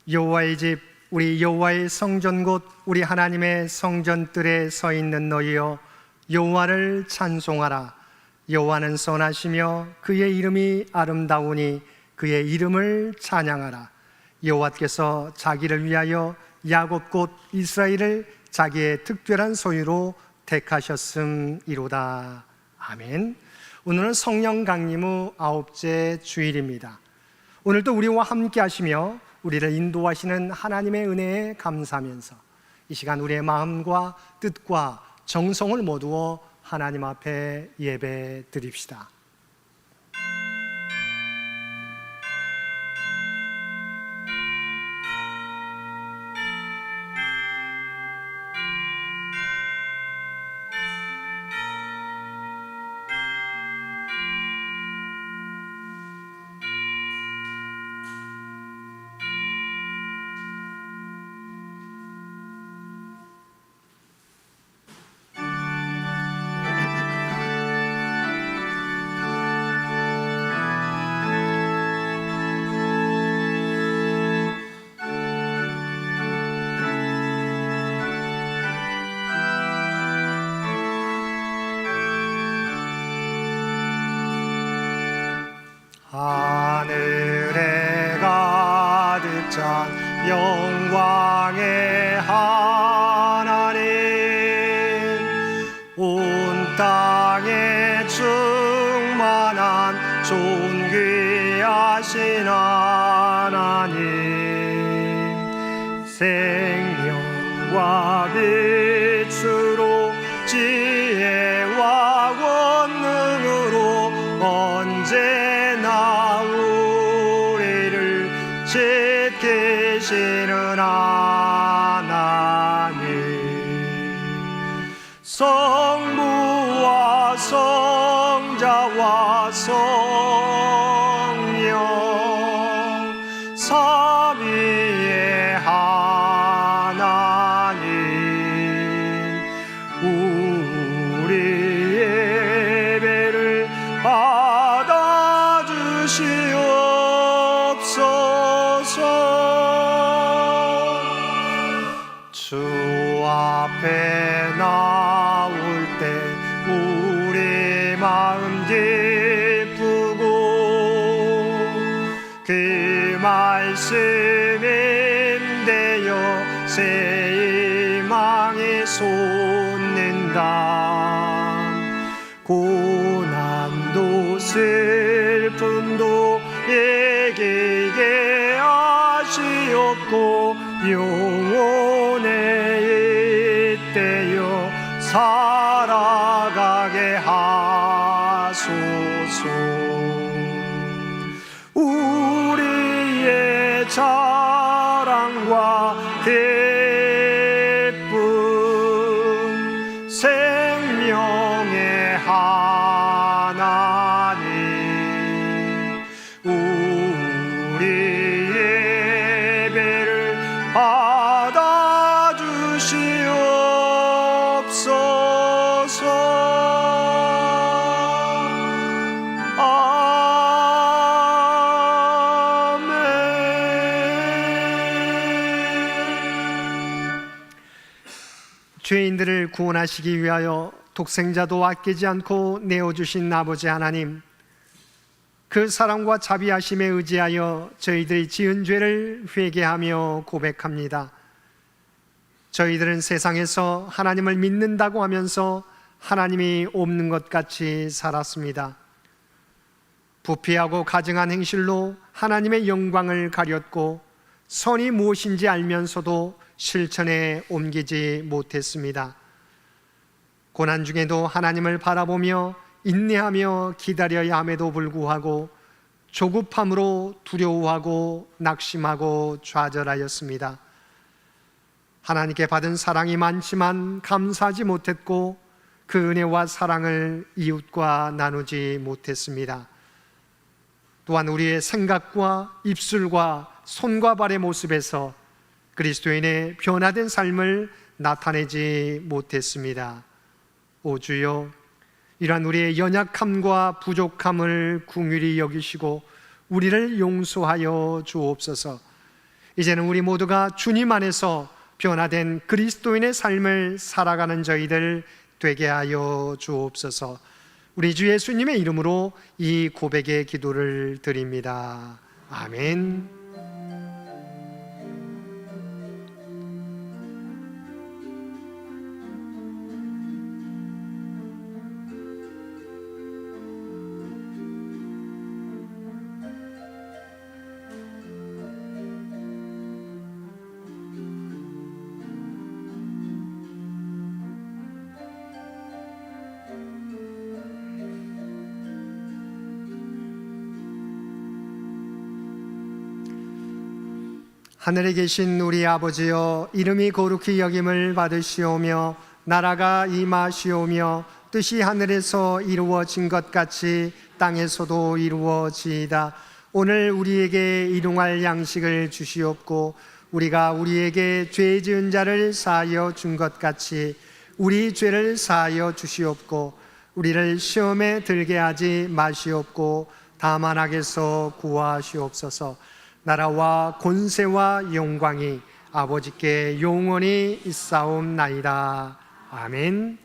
여호와의 집, 우리 여호와의 성전 곧 우리 하나님의 성전뜰에 서 있는 너희여, 여호와를 찬송하라. 여호와는 선하시며 그의 이름이 아름다우니 그의 이름을 찬양하라. 여호와께서 자기를 위하여 야곱 곧 이스라엘을 자기의 특별한 소유로 택하셨음이로다. 아멘. 오늘은 성령 강림 후 9째 주일입니다. 오늘도 우리와 함께 하시며 우리를 인도하시는 하나님의 은혜에 감사하면서 이 시간 우리의 마음과 뜻과 정성을 모두어 하나님 앞에 예배 드립시다. 하늘에 가득 찬 영광의 하나님, 온 땅에 충만한 존귀하신 하나님, 생명과 빛으로 지혜와 권능으로 언제나 우리를 지키시는 하나님, 성부와 성자와 성령 삼위의 하나님, 우리의 예배를 받아주시옵소서. 주 앞에 나올 때 우리 마음 기쁘고 그 말씀인되어 새 희망이 솟는다. 고난도 슬픔도 이기게 하시옵고 영원의 이때여 살아가게 하소서. 우리의 자랑과 기쁨, 생명의 하나님, 우리의 예배를 받아주시옵소서. 죄인들을 구원하시기 위하여 독생자도 아끼지 않고 내어주신 아버지 하나님, 그 사랑과 자비하심에 의지하여 저희들이 지은 죄를 회개하며 고백합니다. 저희들은 세상에서 하나님을 믿는다고 하면서 하나님이 없는 것 같이 살았습니다. 부패하고 가증한 행실로 하나님의 영광을 가렸고 선이 무엇인지 알면서도 실천에 옮기지 못했습니다. 고난 중에도 하나님을 바라보며 인내하며 기다려야 함에도 불구하고 조급함으로 두려워하고 낙심하고 좌절하였습니다. 하나님께 받은 사랑이 많지만 감사하지 못했고 그 은혜와 사랑을 이웃과 나누지 못했습니다. 또한 우리의 생각과 입술과 손과 발의 모습에서 그리스도인의 변화된 삶을 나타내지 못했습니다. 오 주여, 이러한 우리의 연약함과 부족함을 긍휼히 여기시고 우리를 용서하여 주옵소서. 이제는 우리 모두가 주님 안에서 변화된 그리스도인의 삶을 살아가는 저희들 되게 하여 주옵소서. 우리 주 예수님의 이름으로 이 고백의 기도를 드립니다. 아멘. 하늘에 계신 우리 아버지여, 이름이 거룩히 여김을 받으시오며 나라가 임하시오며 뜻이 하늘에서 이루어진 것 같이 땅에서도 이루어지이다. 오늘 우리에게 일용할 양식을 주시옵고 우리가 우리에게 죄 지은 자를 사하여 준 것 같이 우리 죄를 사하여 주시옵고 우리를 시험에 들게 하지 마시옵고 다만 악에서 구하시옵소서. 나라와 권세와 영광이 아버지께 영원히 있사옵나이다. 아멘.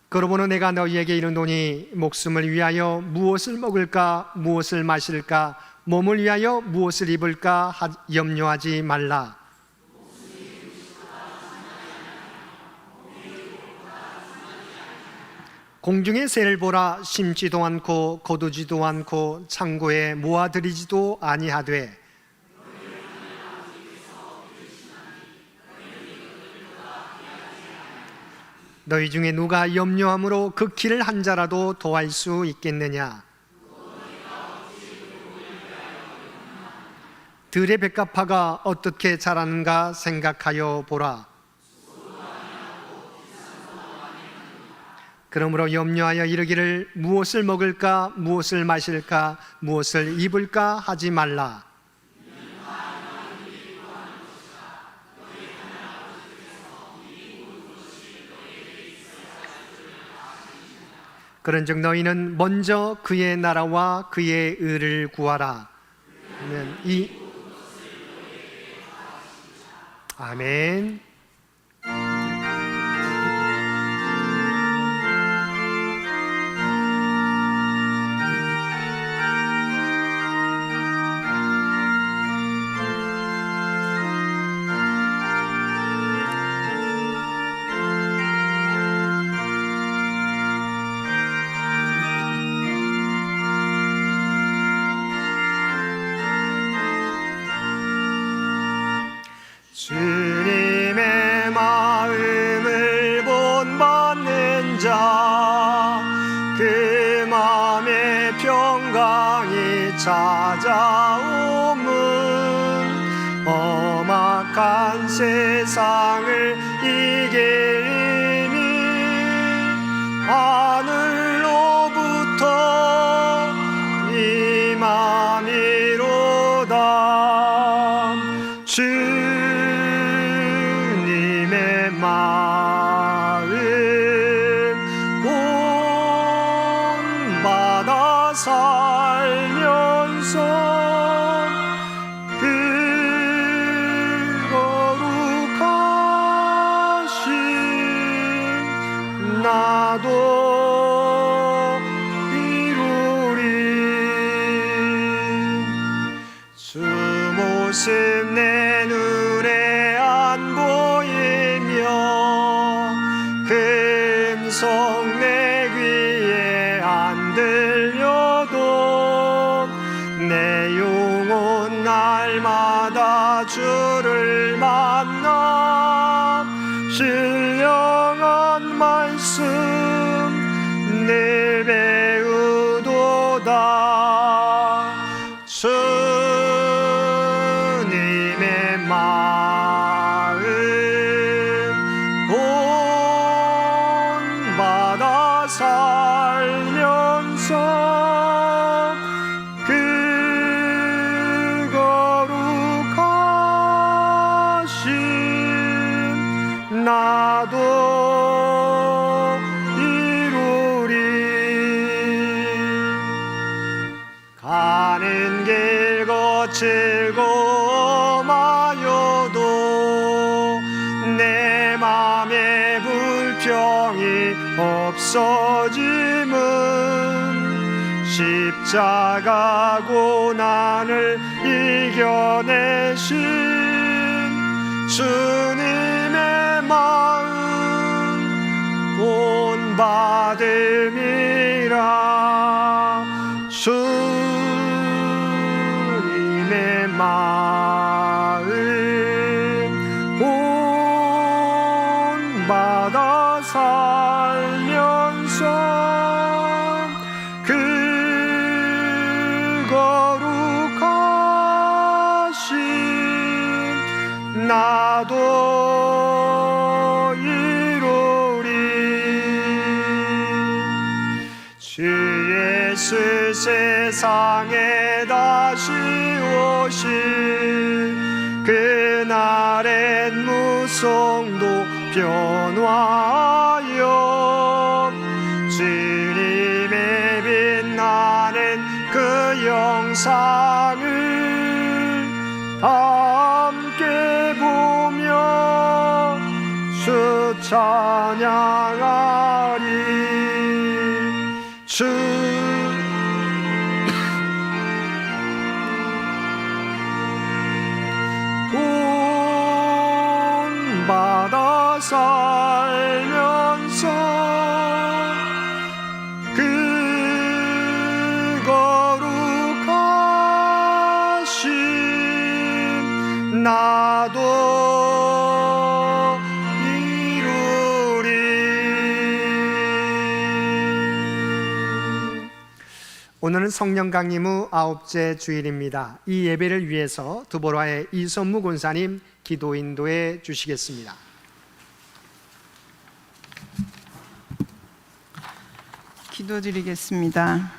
그러므로 내가 너희에게 이르노니 목숨을 위하여 무엇을 먹을까 무엇을 마실까 몸을 위하여 무엇을 입을까 염려하지 말라. 공중의 새를 보라. 심지도 않고 거두지도 않고 창고에 모아들이지도 아니하되 너희 중에 누가 염려함으로 그 길을 한 자라도 더할 수 있겠느냐? 들의 백합화가 어떻게 자라는가 생각하여 보라. 그러므로 염려하여 이르기를 무엇을 먹을까 무엇을 마실까 무엇을 입을까 하지 말라. 그런즉 너희는 먼저 그의 나라와 그의 의를 구하라. 그러면 아멘. 주님의 마음을 본받는 자, 그 마음의 평강이 찾아오면 험악한 세상을 이길 힘이 하늘로부터 임함이로다. 주님의 마음 본받아 살면서 그 거룩하신 나도 이루리. 주 모습 내 눈에 안 보이며 그 음성 내 귀에 안 들려도 내 영혼 날마다 주를 만나 신령한 말씀 늘 배우도다. 주님의 마음 본받아 살면서 그 거룩하신 나도 이루리. 즐거워하여도 내 맘에 불평이 없어짐은 십자가 고난을 이겨내신 주님의 마음 본받음이라. 주님의 마음 본받아 살면서 그 거룩하신 나도 이루리. 주 예수 세상에 다시 오실 그날엔 무성도 변화하여 주님의 빛나는 그 영상을 함께 보며 주 찬양하리. 주 본받아 살면서 그 거룩하신 나도 이루리. 오늘은 성령 강림 후 9째 주일입니다. 이 예배를 위해서 두보라의 이선무 권사님 기도 인도해 주시겠습니다. 기도드리겠습니다.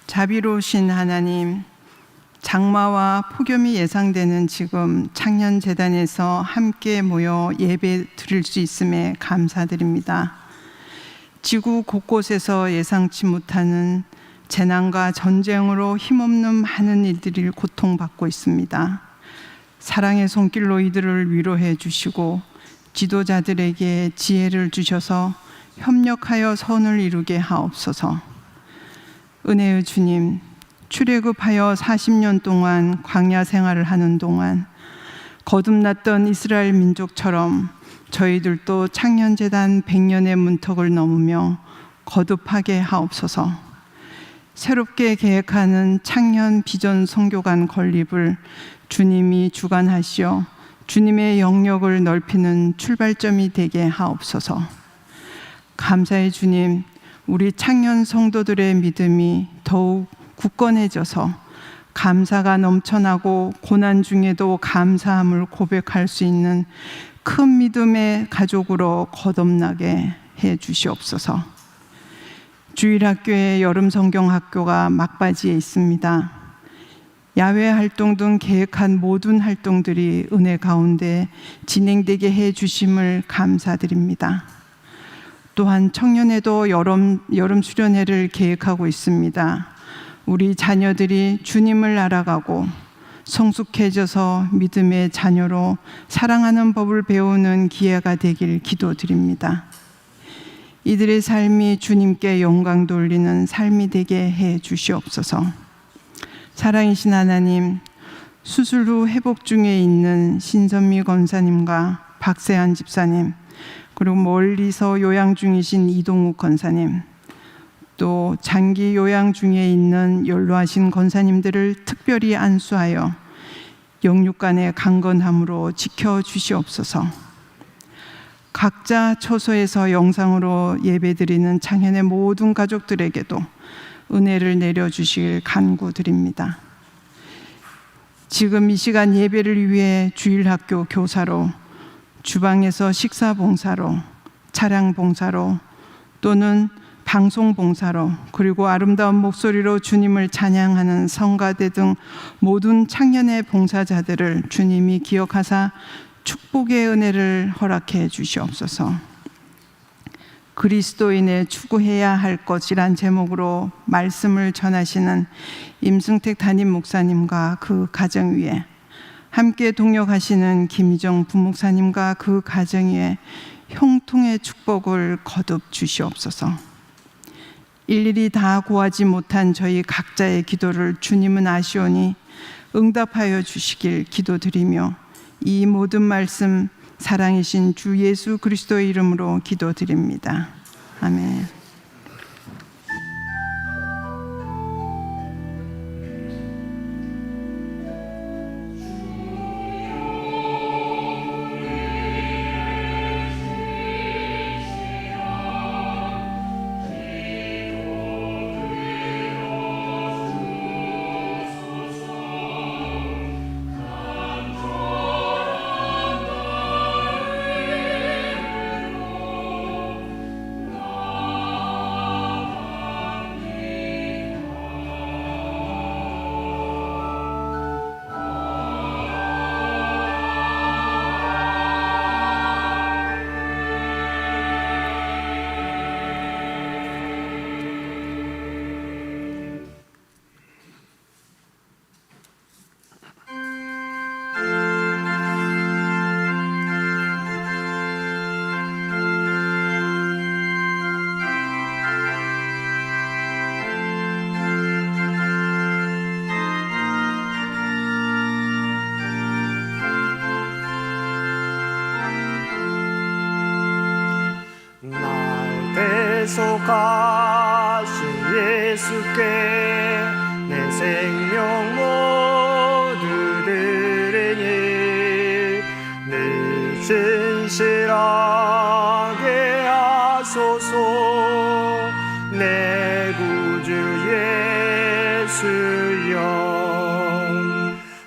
자비로우신 하나님, 장마와 폭염이 예상되는 지금 창년재단에서 함께 모여 예배 드릴 수 있음에 감사드립니다. 지구 곳곳에서 예상치 못하는 재난과 전쟁으로 힘없는 많은 이들이 고통받고 있습니다. 사랑의 손길로 이들을 위로해 주시고 지도자들에게 지혜를 주셔서 협력하여 선을 이루게 하옵소서. 은혜의 주님, 출애굽하여 40년 동안 광야 생활을 하는 동안 거듭났던 이스라엘 민족처럼 저희들도 창년재단 100년의 문턱을 넘으며 거듭하게 하옵소서. 새롭게 계획하는 창년 비전 선교관 건립을 주님이 주관하시어 주님의 영역을 넓히는 출발점이 되게 하옵소서. 감사의 주님, 우리 창년 성도들의 믿음이 더욱 굳건해져서 감사가 넘쳐나고 고난 중에도 감사함을 고백할 수 있는 큰 믿음의 가족으로 거듭나게 해 주시옵소서. 주일학교의 여름 성경학교가 막바지에 있습니다. 야외 활동 등 계획한 모든 활동들이 은혜 가운데 진행되게 해 주심을 감사드립니다. 또한 청년회도 여름 수련회를 계획하고 있습니다. 우리 자녀들이 주님을 알아가고 성숙해져서 믿음의 자녀로 사랑하는 법을 배우는 기회가 되길 기도드립니다. 이들의 삶이 주님께 영광 돌리는 삶이 되게 해 주시옵소서. 사랑이신 하나님, 수술 후 회복 중에 있는 신선미 권사님과 박세한 집사님, 그리고 멀리서 요양 중이신 이동욱 권사님, 또 장기 요양 중에 있는 연로하신 권사님들을 특별히 안수하여 영육간의 강건함으로 지켜주시옵소서. 각자 처소에서 영상으로 예배드리는 창현의 모든 가족들에게도 은혜를 내려주시길 간구드립니다. 지금 이 시간 예배를 위해 주일학교 교사로, 주방에서 식사봉사로, 차량봉사로, 또는 방송봉사로, 그리고 아름다운 목소리로 주님을 찬양하는 성가대 등 모든 창년의 봉사자들을 주님이 기억하사 축복의 은혜를 허락해 주시옵소서. 그리스도인의 추구해야 할 것이란 제목으로 말씀을 전하시는 임승택 담임 목사님과 그 가정 위에, 함께 동역하시는 김희정 부목사님과 그 가정 위에 형통의 축복을 거듭 주시옵소서. 일일이 다 고하지 못한 저희 각자의 기도를 주님은 아시오니 응답하여 주시길 기도드리며, 이 모든 말씀 사랑이신 주 예수 그리스도의 이름으로 기도드립니다. 아멘. 계속하신 예수께 내 생명 모두 드리니 늘 진실하게 하소서. 내 구주 예수여,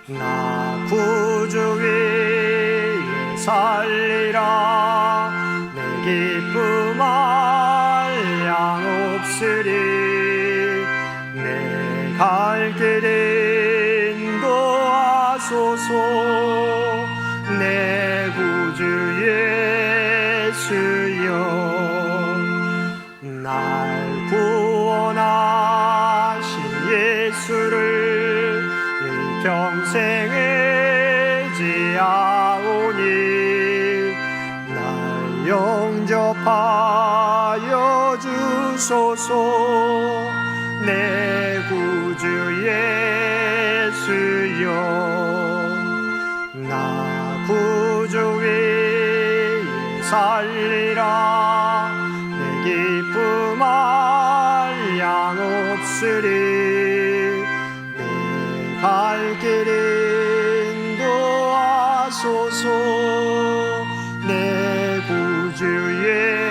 나 구주 위에 살리라. 내 기쁨 내 갈 길 인도하소서. 내 구주 예수여, 날 구원하신 예수를 일평생 의지하오니 날 영접하여 주소서. 내 구주 예수여, 나 구주 위에 살리라. 내 기쁨 한량 없으리. 내 갈 길 인도하소서. 내 구주 예수여,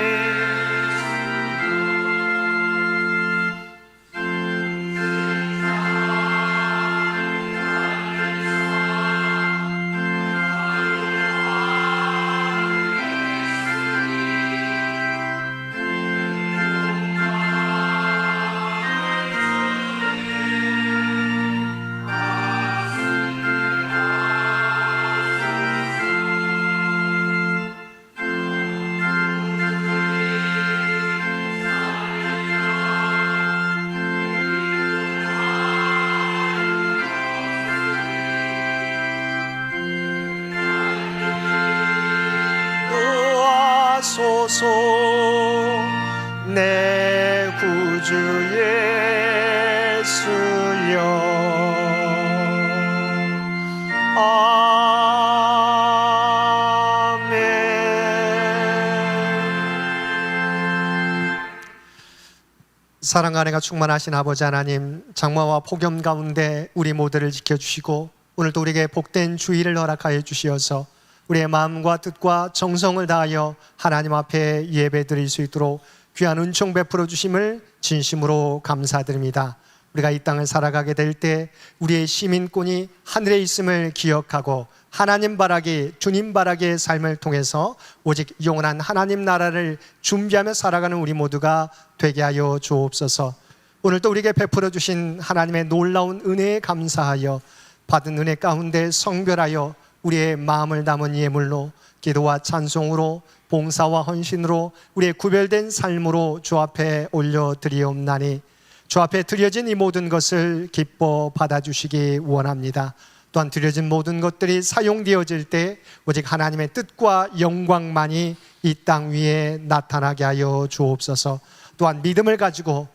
소서. 내 구주 예수여, 아멘. 사랑 안에가 충만하신 아버지 하나님, 장마와 폭염 가운데 우리 모두를 지켜주시고 오늘도 우리에게 복된 주일을 허락하여 주시어서 우리의 마음과 뜻과 정성을 다하여 하나님 앞에 예배드릴 수 있도록 귀한 은총 베풀어 주심을 진심으로 감사드립니다. 우리가 이 땅을 살아가게 될 때 우리의 시민권이 하늘에 있음을 기억하고 하나님 바라기, 주님 바라기의 삶을 통해서 오직 영원한 하나님 나라를 준비하며 살아가는 우리 모두가 되게 하여 주옵소서. 오늘도 우리에게 베풀어 주신 하나님의 놀라운 은혜에 감사하여 받은 은혜 가운데 성별하여 우리의 마음을 담은 예물로 기도와 찬송으로 봉사와 헌신으로 우리의 구별된 삶으로 주 앞에 올려드리옵나니 주 앞에 드려진 이 모든 것을 기뻐 받아주시기 원합니다. 또한 드려진 모든 것들이 사용되어질 때 오직 하나님의 뜻과 영광만이 이 땅 위에 나타나게 하여 주옵소서. 또한 믿음을 가지고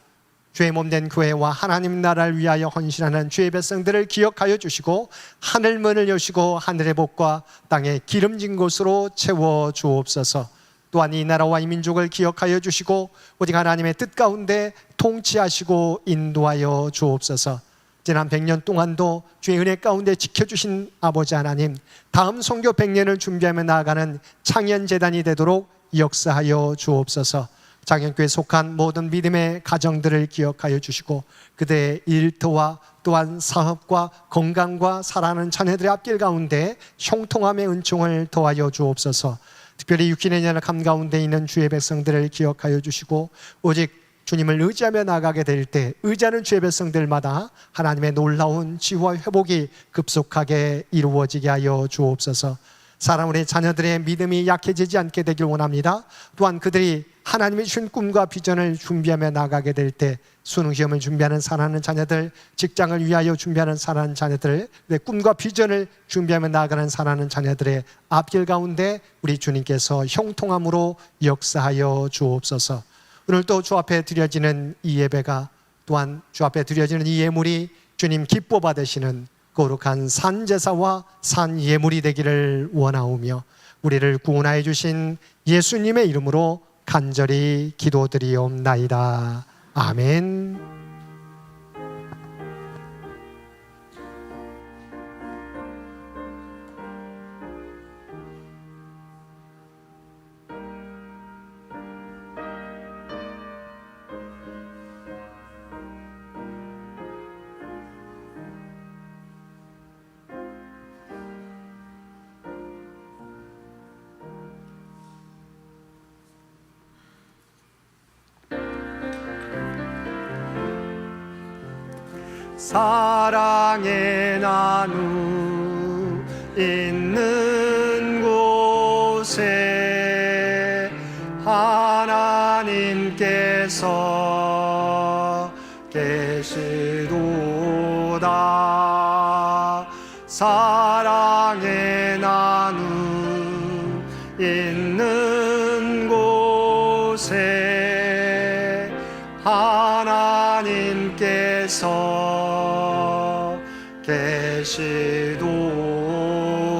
주의 몸된 교회와 하나님 나라를 위하여 헌신하는 주의 백성들을 기억하여 주시고 하늘문을 여시고 하늘의 복과 땅의 기름진 곳으로 채워 주옵소서. 또한 이 나라와 이 민족을 기억하여 주시고 오직 하나님의 뜻 가운데 통치하시고 인도하여 주옵소서. 지난 100년 동안도 주의 은혜 가운데 지켜주신 아버지 하나님, 다음 선교 100년을 준비하며 나아가는 창현재단이 되도록 역사하여 주옵소서. 장현교회에 속한 모든 믿음의 가정들을 기억하여 주시고 그들의 일터와 또한 사업과 건강과 사랑하는 자녀들의 앞길 가운데 형통함의 은총을 더하여 주옵소서. 특별히 육신의 연약함 가운데 있는 주의 백성들을 기억하여 주시고 오직 주님을 의지하며 나가게 될 때 의지하는 주의 백성들마다 하나님의 놀라운 치유와 회복이 급속하게 이루어지게 하여 주옵소서. 사랑 우리 자녀들의 믿음이 약해지지 않게 되길 원합니다. 또한 그들이 하나님의 주신 꿈과 비전을 준비하며 나가게 될 때 수능시험을 준비하는 사랑하는 자녀들, 직장을 위하여 준비하는 사랑하는 자녀들, 꿈과 비전을 준비하며 나아가는 사랑하는 자녀들의 앞길 가운데 우리 주님께서 형통함으로 역사하여 주옵소서. 오늘 또 주 앞에 드려지는 이 예배가 또한 주 앞에 드려지는 이 예물이 주님 기뻐 받으시는 거룩한 산제사와 산예물이 되기를 원하오며 우리를 구원하여 주신 예수님의 이름으로 간절히 기도드리옵나이다. 아멘. 사랑의 나누 있는 곳에 하나님께서 계시도다. 사랑의 나누 있는 곳에 하나님께서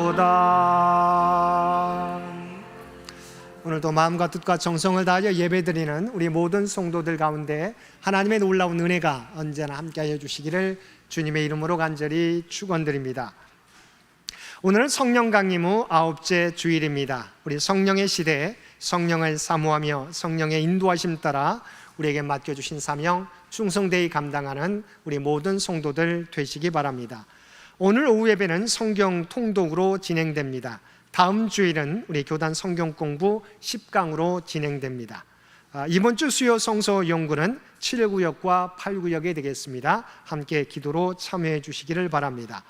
계시도다. 오늘도 마음과 뜻과 정성을 다하여 예배드리는 우리 모든 성도들 가운데 하나님의 놀라운 은혜가 언제나 함께하여 주시기를 주님의 이름으로 간절히 축원드립니다. 오늘은 성령 강림 후 9째 주일입니다. 우리 성령의 시대에 성령을 사모하며 성령의 인도하심 따라 우리에게 맡겨주신 사명 충성되이 감당하는 우리 모든 성도들 되시기 바랍니다. 오늘 오후 예배는 성경 통독으로 진행됩니다. 다음 주일은 우리 교단 성경 공부 10강으로 진행됩니다. 이번 주 수요 성서 연구는 7구역과 8구역에 되겠습니다. 함께 기도로 참여해 주시기를 바랍니다.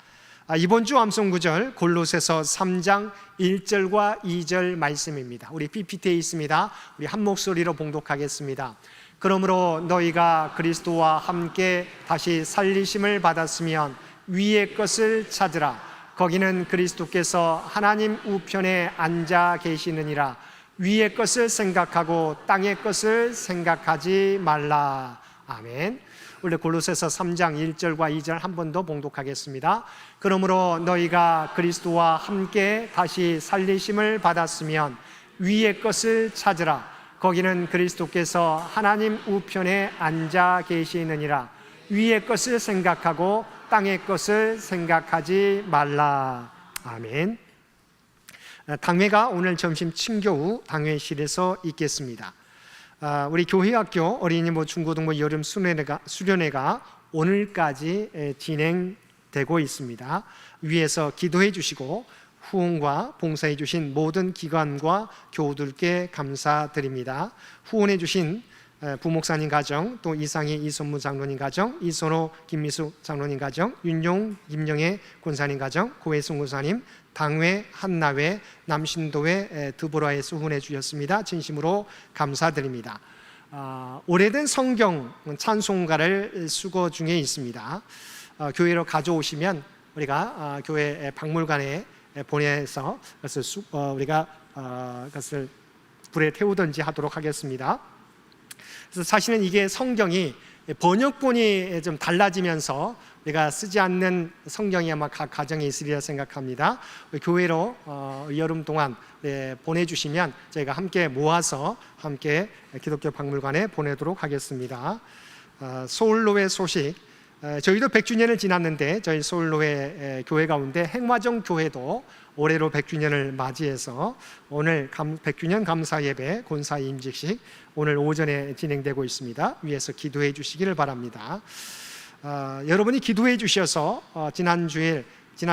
이번 주 암송구절 골로새서 3장 1절과 2절 말씀입니다. 우리 PPT에 있습니다. 우리 한 목소리로 봉독하겠습니다. 그러므로 너희가 그리스도와 함께 다시 살리심을 받았으면 위의 것을 찾으라. 거기는 그리스도께서 하나님 우편에 앉아 계시느니라. 위의 것을 생각하고 땅의 것을 생각하지 말라. 아멘. 원래 골로새서 3장 1절과 2절 한 번 더 봉독하겠습니다. 그러므로 너희가 그리스도와 함께 다시 살리심을 받았으면 위의 것을 찾으라. 거기는 그리스도께서 하나님 우편에 앉아 계시느니라. 위의 것을 생각하고 땅의 것을 생각하지 말라. 아멘. 당회가 오늘 점심 친교 후 당회실에서 있겠습니다. 우리 교회학교 어린이부 중고등부 여름 수련회가 오늘까지 진행되고 있습니다. 위에서 기도해 주시고 후원과 봉사해 주신 모든 기관과 교우들께 감사드립니다. 후원해 주신 부목사님 가정, 또 이상희 이선무 장로님 가정, 이선호 김미수 장로님 가정, 윤용 김영애 권사님 가정, 고혜승 권사님, 당회, 한나회, 남신도회, 드보라에 수훈해 주셨습니다. 진심으로 감사드립니다. 오래된 성경 찬송가를 수거 중에 있습니다. 교회로 가져오시면 우리가 교회 박물관에 보내서 우리가 그것을 불에 태우든지 하도록 하겠습니다. 그래서 사실은 이게 성경이 번역본이 좀 달라지면서 우리가 쓰지 않는 성경이 아마 각 가정에 있으리라 생각합니다. 교회로 여름 동안 보내주시면 저희가 함께 모아서 함께 기독교 박물관에 보내도록 하겠습니다. 서울로회 소식, 저희도 100주년을 지났는데 저희 서울로회 교회 가운데 행화정 교회도 올해로 100주년을 맞이해서 오늘 100주년 감사 예배 권사 임직식 오늘 오전에 진행되고 있습니다. 위에서 기도해 주시기를 바랍니다. 여러분이 기도해 주셔서 지난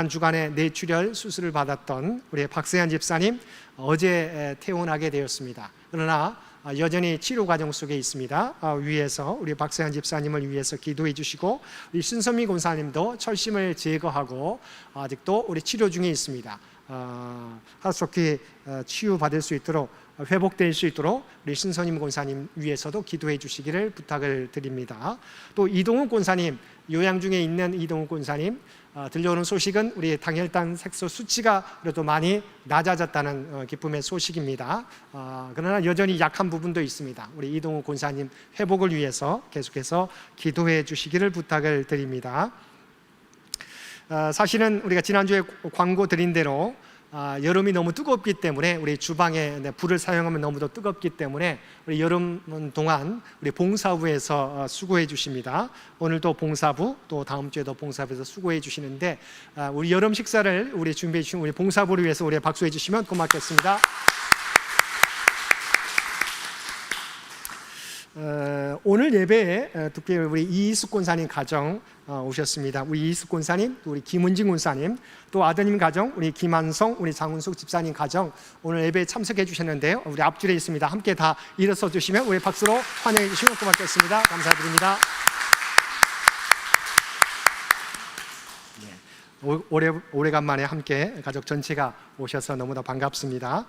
주간에 뇌출혈 수술을 받았던 우리 박세한 집사님 어제 퇴원하게 되었습니다. 그러나 여전히 치료 과정 속에 있습니다. 위에서 우리 박세한 집사님을 위해서 기도해 주시고 우리 신선미 권사님도 철심을 제거하고 아직도 우리 치료 중에 있습니다. 하루속히 치유받을 수 있도록 회복될 수 있도록 우리 신선임 권사님 위해서도 기도해 주시기를 부탁을 드립니다. 또 이동욱 권사님, 요양 중에 있는 이동욱 권사님 들려오는 소식은 우리 당혈당 색소 수치가 그래도 많이 낮아졌다는 기쁨의 소식입니다. 그러나 여전히 약한 부분도 있습니다. 우리 이동욱 권사님 회복을 위해서 계속해서 기도해 주시기를 부탁을 드립니다. 사실은 우리가 지난주에 광고 드린 대로 여름이 너무 뜨겁기 때문에 우리 주방에 불을 사용하면 너무도 뜨겁기 때문에 우리 여름 동안 우리 봉사부에서 수고해 주십니다. 오늘도 봉사부, 또 다음 주에도 봉사부에서 수고해 주시는데 우리 여름 식사를 우리 준비해 주신 우리 봉사부를 위해서 우리 박수해 주시면 고맙겠습니다. 오늘 예배에 특별히 우리 이희숙 권사님 가정 오셨습니다. 우리 이희숙 권사님, 또 우리 김은진 권사님, 또 아드님 가정, 우리 김한성, 우리 장훈숙 집사님 가정 오늘 예배에 참석해 주셨는데요. 우리 앞줄에 있습니다. 함께 다 일어서 주시면 우리 박수로 환영해 주시면 고맙겠습니다. 감사드립니다. 오래간만에 함께 가족 전체가 오셔서 너무나 반갑습니다.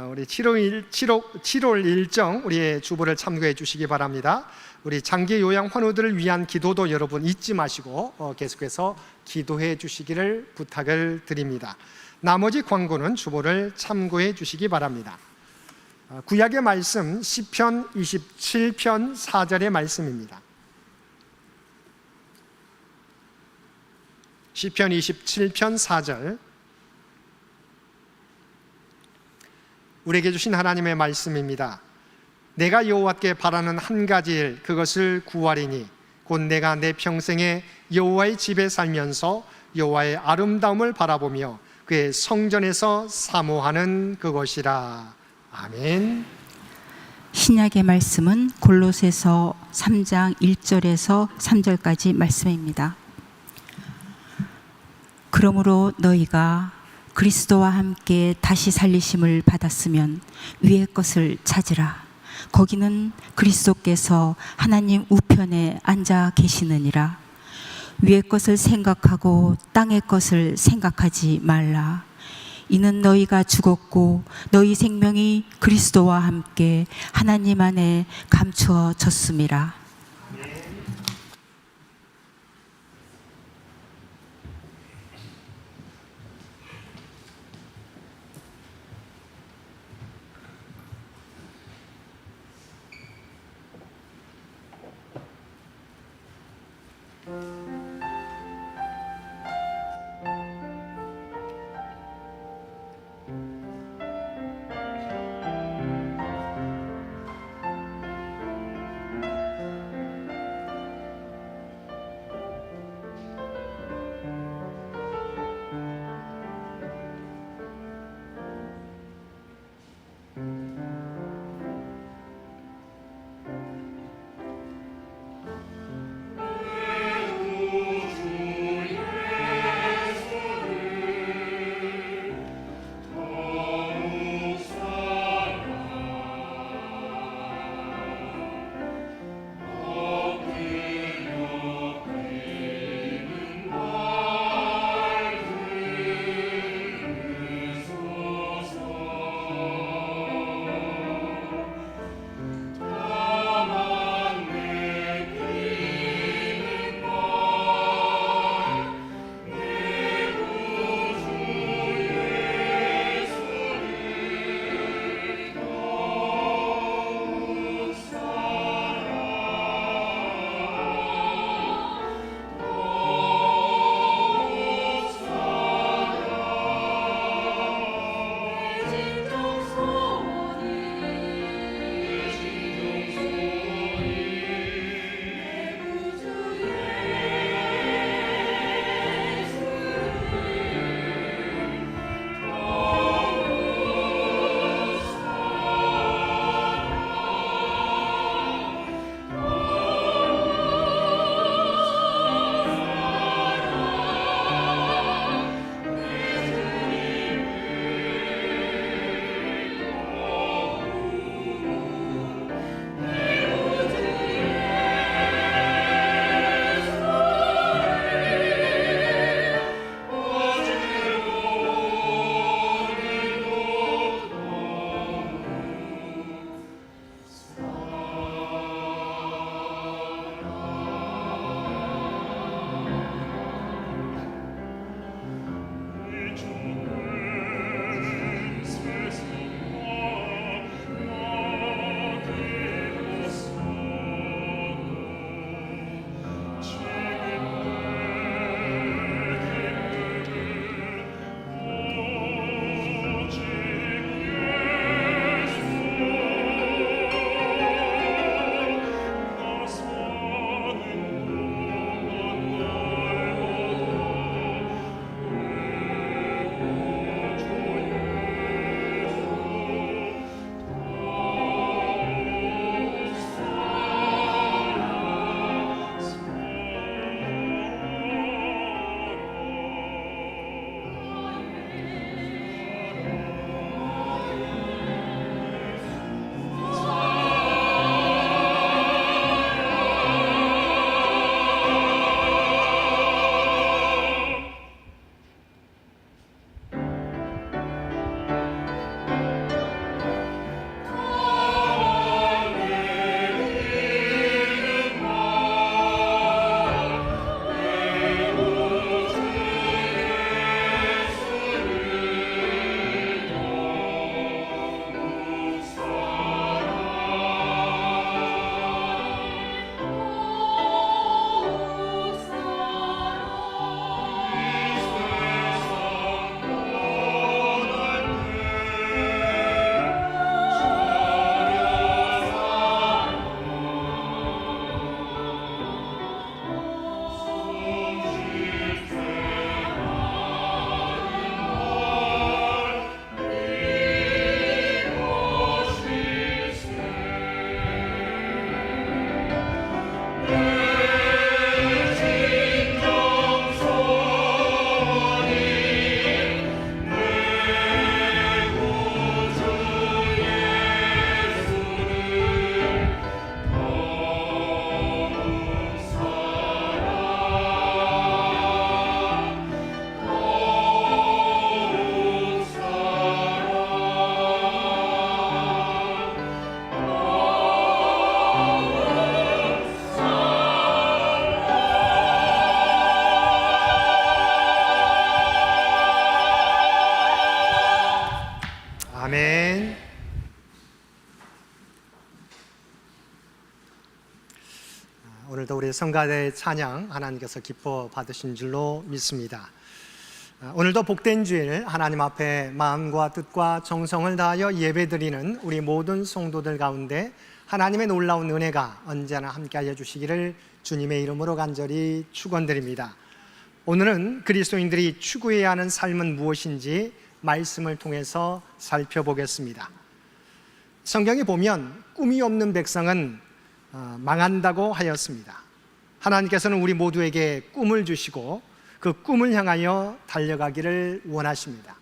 우리 7월 일정 우리의 주보를 참고해 주시기 바랍니다. 우리 장기 요양 환우들을 위한 기도도 여러분 잊지 마시고 계속해서 기도해 주시기를 부탁을 드립니다. 나머지 광고는 주보를 참고해 주시기 바랍니다. 구약의 말씀 시편 27편 4절의 말씀입니다. 시편 27편 4절 우리에게 주신 하나님의 말씀입니다. 내가 여호와께 바라는 한 가지 일 그것을 구하리니 곧 내가 내 평생에 여호와의 집에 살면서 여호와의 아름다움을 바라보며 그의 성전에서 사모하는 그것이라. 아멘. 신약의 말씀은 골로새서 3장 1절에서 3절까지 말씀입니다. 그러므로 너희가 그리스도와 함께 다시 살리심을 받았으면 위의 것을 찾으라. 거기는 그리스도께서 하나님 우편에 앉아 계시느니라. 위의 것을 생각하고 땅의 것을 생각하지 말라. 이는 너희가 죽었고 너희 생명이 그리스도와 함께 하나님 안에 감추어졌음이라. 오늘도 우리 성가대 찬양 하나님께서 기뻐 받으신 줄로 믿습니다. 오늘도 복된 주일 하나님 앞에 마음과 뜻과 정성을 다하여 예배드리는 우리 모든 성도들 가운데 하나님의 놀라운 은혜가 언제나 함께하여 주시기를 주님의 이름으로 간절히 축원드립니다. 오늘은 그리스도인들이 추구해야 하는 삶은 무엇인지 말씀을 통해서 살펴보겠습니다. 성경에 보면 꿈이 없는 백성은 망한다고 하였습니다. 하나님께서는 우리 모두에게 꿈을 주시고 그 꿈을 향하여 달려가기를 원하십니다.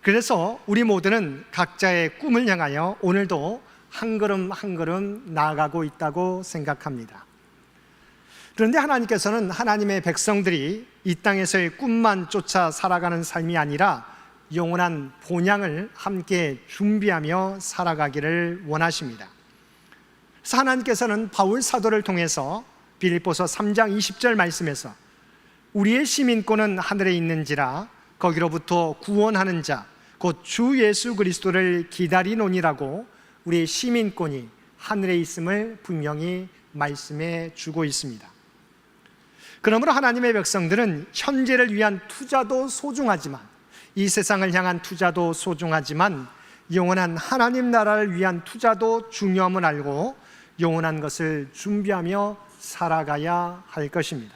그래서 우리 모두는 각자의 꿈을 향하여 오늘도 한 걸음 한 걸음 나아가고 있다고 생각합니다. 그런데 하나님께서는 하나님의 백성들이 이 땅에서의 꿈만 쫓아 살아가는 삶이 아니라 영원한 본향을 함께 준비하며 살아가기를 원하십니다. 그래서 하나님께서는 바울 사도를 통해서 빌립보서 3장 20절 말씀에서 우리의 시민권은 하늘에 있는지라 거기로부터 구원하는 자 곧 주 예수 그리스도를 기다리노니라고 우리의 시민권이 하늘에 있음을 분명히 말씀해 주고 있습니다. 그러므로 하나님의 백성들은 현재를 위한 투자도 소중하지만 이 세상을 향한 투자도 소중하지만 영원한 하나님 나라를 위한 투자도 중요함을 알고 영원한 것을 준비하며 살아가야 할 것입니다.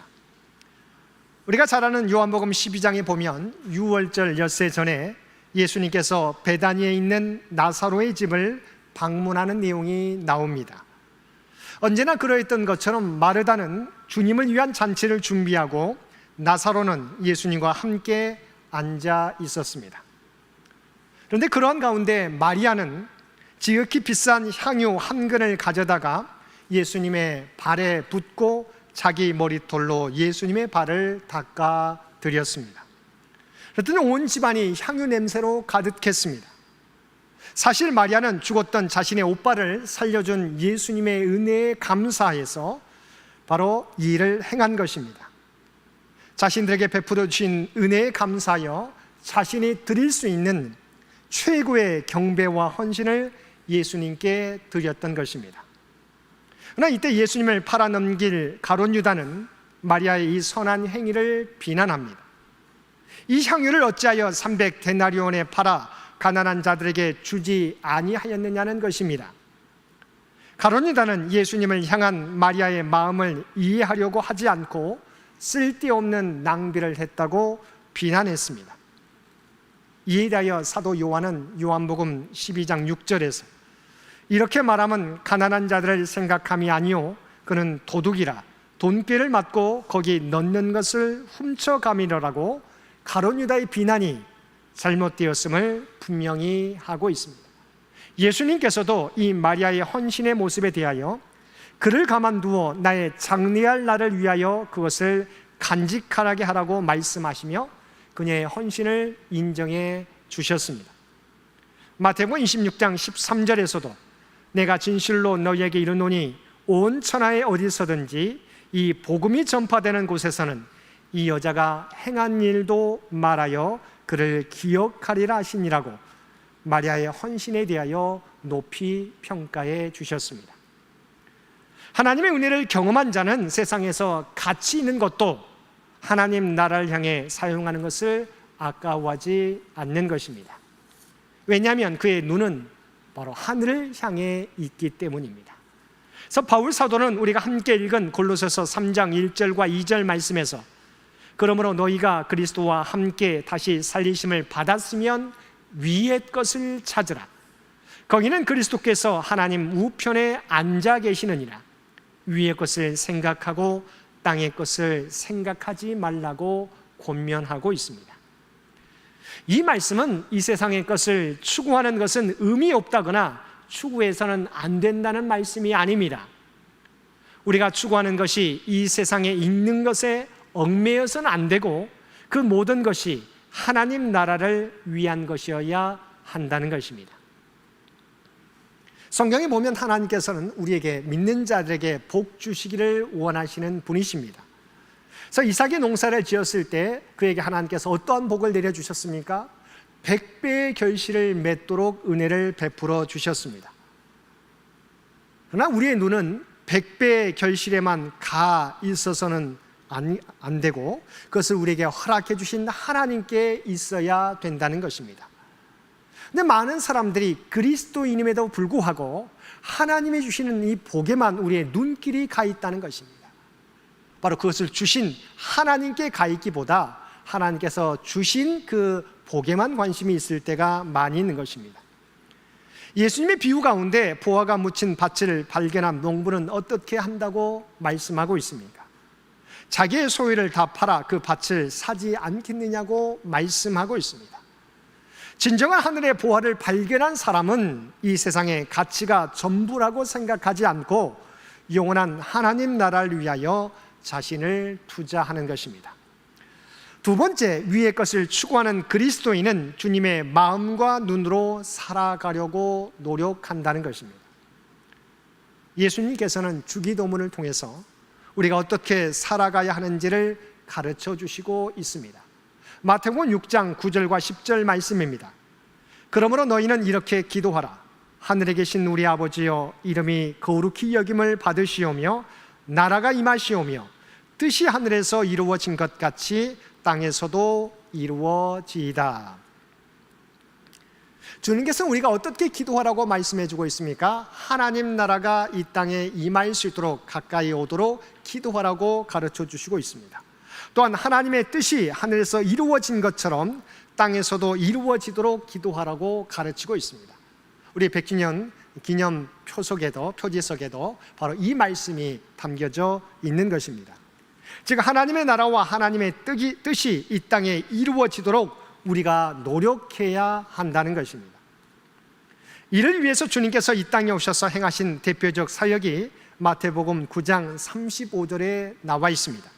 우리가 잘 아는 요한복음 12장에 보면 유월절 엿새 전에 예수님께서 베다니에 있는 나사로의 집을 방문하는 내용이 나옵니다. 언제나 그러했던 것처럼 마르다는 주님을 위한 잔치를 준비하고 나사로는 예수님과 함께 앉아 있었습니다. 그런데 그러한 가운데 마리아는 지극히 비싼 향유 한 근을 가져다가 예수님의 발에 붓고 자기 머리털로 예수님의 발을 닦아 드렸습니다. 그랬더니 온 집안이 향유 냄새로 가득했습니다. 사실 마리아는 죽었던 자신의 오빠를 살려준 예수님의 은혜에 감사해서 바로 이 일을 행한 것입니다. 자신들에게 베풀어 주신 은혜에 감사하여 자신이 드릴 수 있는 최고의 경배와 헌신을 예수님께 드렸던 것입니다. 그러나 이때 예수님을 팔아넘길 가룟 유다는 마리아의 이 선한 행위를 비난합니다. 이 향유를 어찌하여 300데나리온에 팔아 가난한 자들에게 주지 아니하였느냐는 것입니다. 가룟 유다는 예수님을 향한 마리아의 마음을 이해하려고 하지 않고 쓸데없는 낭비를 했다고 비난했습니다. 이에 대하여 사도 요한은 요한복음 12장 6절에서 이렇게 말하면 가난한 자들을 생각함이 아니요 그는 도둑이라 돈꾀를 맞고 거기 넣는 것을 훔쳐가미라고 가룟 유다의 비난이 잘못되었음을 분명히 하고 있습니다. 예수님께서도 이 마리아의 헌신의 모습에 대하여 그를 가만두어 나의 장래할 날을 위하여 그것을 간직하게 하라고 말씀하시며 그녀의 헌신을 인정해 주셨습니다. 마태복음 26장 13절에서도 내가 진실로 너희에게 이르노니 온 천하에 어디서든지 이 복음이 전파되는 곳에서는 이 여자가 행한 일도 말하여 그를 기억하리라 하시니라고 마리아의 헌신에 대하여 높이 평가해 주셨습니다. 하나님의 은혜를 경험한 자는 세상에서 가치 있는 것도 하나님 나라를 향해 사용하는 것을 아까워하지 않는 것입니다. 왜냐하면 그의 눈은 바로 하늘을 향해 있기 때문입니다. 그래서 바울 사도는 우리가 함께 읽은 골로새서 3장 1절과 2절 말씀에서 그러므로 너희가 그리스도와 함께 다시 살리심을 받았으면 위의 것을 찾으라. 거기는 그리스도께서 하나님 우편에 앉아 계시느니라. 위의 것을 생각하고 땅의 것을 생각하지 말라고 권면하고 있습니다. 이 말씀은 이 세상의 것을 추구하는 것은 의미 없다거나 추구해서는 안 된다는 말씀이 아닙니다. 우리가 추구하는 것이 이 세상에 있는 것에 얽매여서는 안 되고 그 모든 것이 하나님 나라를 위한 것이어야 한다는 것입니다. 성경에 보면 하나님께서는 우리에게 믿는 자들에게 복 주시기를 원하시는 분이십니다. 그래서 이삭이 농사를 지었을 때 그에게 하나님께서 어떠한 복을 내려주셨습니까? 100배의 결실을 맺도록 은혜를 베풀어 주셨습니다. 그러나 우리의 눈은 100배의 결실에만 가 있어서는 안 되고 그것을 우리에게 허락해 주신 하나님께 있어야 된다는 것입니다. 근데 많은 사람들이 그리스도인임에도 불구하고 하나님이 주시는 이 복에만 우리의 눈길이 가 있다는 것입니다. 바로 그것을 주신 하나님께 가 있기보다 하나님께서 주신 그 복에만 관심이 있을 때가 많이 있는 것입니다. 예수님의 비유 가운데 보화가 묻힌 밭을 발견한 농부는 어떻게 한다고 말씀하고 있습니까? 자기의 소유를 다 팔아 그 밭을 사지 않겠느냐고 말씀하고 있습니다. 진정한 하늘의 보화를 발견한 사람은 이 세상의 가치가 전부라고 생각하지 않고 영원한 하나님 나라를 위하여 자신을 투자하는 것입니다. 두 번째, 위의 것을 추구하는 그리스도인은 주님의 마음과 눈으로 살아가려고 노력한다는 것입니다. 예수님께서는 주기도문을 통해서 우리가 어떻게 살아가야 하는지를 가르쳐 주시고 있습니다. 마태복음 6장 9절과 10절 말씀입니다. 그러므로 너희는 이렇게 기도하라. 하늘에 계신 우리 아버지여, 이름이 거룩히 여김을 받으시오며 나라가 임하시오며 뜻이 하늘에서 이루어진 것 같이 땅에서도 이루어지이다. 주님께서 우리가 어떻게 기도하라고 말씀해 주고 있습니까? 하나님 나라가 이 땅에 임할 수 있도록 가까이 오도록 기도하라고 가르쳐 주시고 있습니다. 또한 하나님의 뜻이 하늘에서 이루어진 것처럼 땅에서도 이루어지도록 기도하라고 가르치고 있습니다. 우리 100주년 기념 표지석에도 바로 이 말씀이 담겨져 있는 것입니다. 즉 하나님의 나라와 하나님의 뜻이 이 땅에 이루어지도록 우리가 노력해야 한다는 것입니다. 이를 위해서 주님께서 이 땅에 오셔서 행하신 대표적 사역이 마태복음 9장 35절에 나와 있습니다.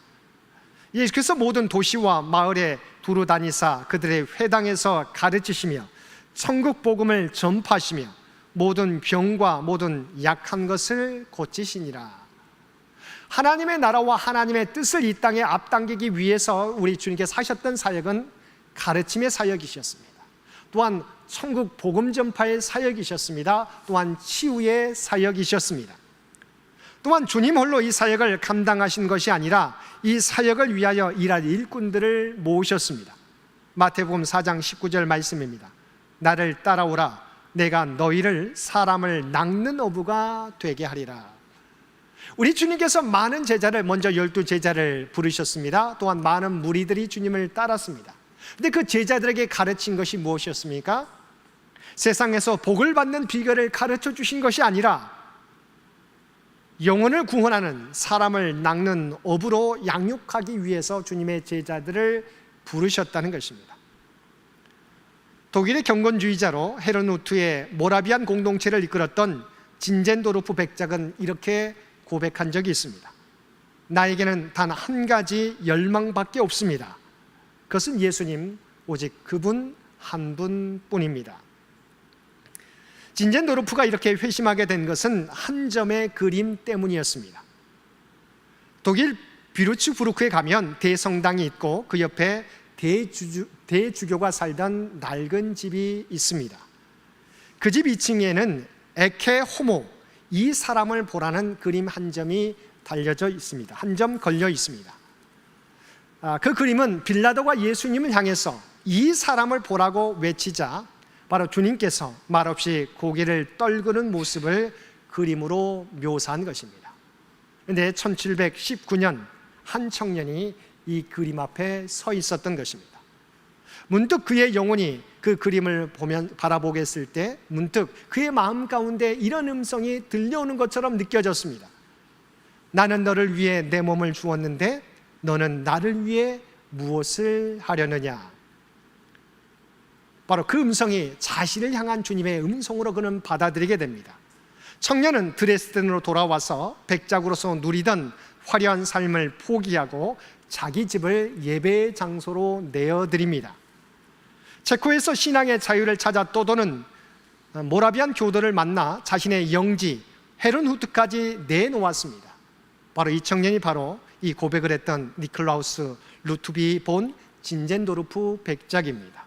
예수께서 모든 도시와 마을에 두루 다니사 그들의 회당에서 가르치시며 천국 복음을 전파하시며 모든 병과 모든 약한 것을 고치시니라. 하나님의 나라와 하나님의 뜻을 이 땅에 앞당기기 위해서 우리 주님께서 하셨던 사역은 가르침의 사역이셨습니다. 또한 천국 복음 전파의 사역이셨습니다. 또한 치유의 사역이셨습니다. 또한 주님 홀로 이 사역을 감당하신 것이 아니라 이 사역을 위하여 일할 일꾼들을 모으셨습니다. 마태복음 4장 19절 말씀입니다. 나를 따라오라. 내가 너희를 사람을 낚는 어부가 되게 하리라. 우리 주님께서 많은 제자를, 먼저 12제자를 부르셨습니다. 또한 많은 무리들이 주님을 따랐습니다. 근데 그 제자들에게 가르친 것이 무엇이었습니까? 세상에서 복을 받는 비결을 가르쳐 주신 것이 아니라 영혼을 구원하는, 사람을 낚는 어부로 양육하기 위해서 주님의 제자들을 부르셨다는 것입니다. 독일의 경건주의자로 헤르누트의 모라비안 공동체를 이끌었던 진젠도르프 백작은 이렇게 고백한 적이 있습니다. 나에게는 단 한 가지 열망밖에 없습니다. 그것은 예수님, 오직 그분 한 분뿐입니다. 진젠도르프가 이렇게 회심하게 된 것은 한 점의 그림 때문이었습니다. 독일 비루츠부르크에 가면 대성당이 있고 그 옆에 대주교가 살던 낡은 집이 있습니다. 그 집 2층에는 에케 호모, 이 사람을 보라는 그림 한 점이 달려져 있습니다. 한 점 걸려 있습니다. 그 그림은 빌라도가 예수님을 향해서 이 사람을 보라고 외치자 바로 주님께서 말없이 고개를 떨구는 모습을 그림으로 묘사한 것입니다. 그런데 1719년 한 청년이 이 그림 앞에 서 있었던 것입니다. 문득 그의 영혼이 그 그림을 바라보게 했을 때 문득 그의 마음 가운데 이런 음성이 들려오는 것처럼 느껴졌습니다. 나는 너를 위해 내 몸을 주었는데 너는 나를 위해 무엇을 하려느냐. 바로 그 음성이 자신을 향한 주님의 음성으로 그는 받아들이게 됩니다. 청년은 드레스덴으로 돌아와서 백작으로서 누리던 화려한 삶을 포기하고 자기 집을 예배의 장소로 내어드립니다. 체코에서 신앙의 자유를 찾아 떠도는 모라비안 교도를 만나 자신의 영지 헤른후트까지 내놓았습니다. 바로 이 청년이 바로 이 고백을 했던 니클라우스 루트비 본 진젠도르프 백작입니다.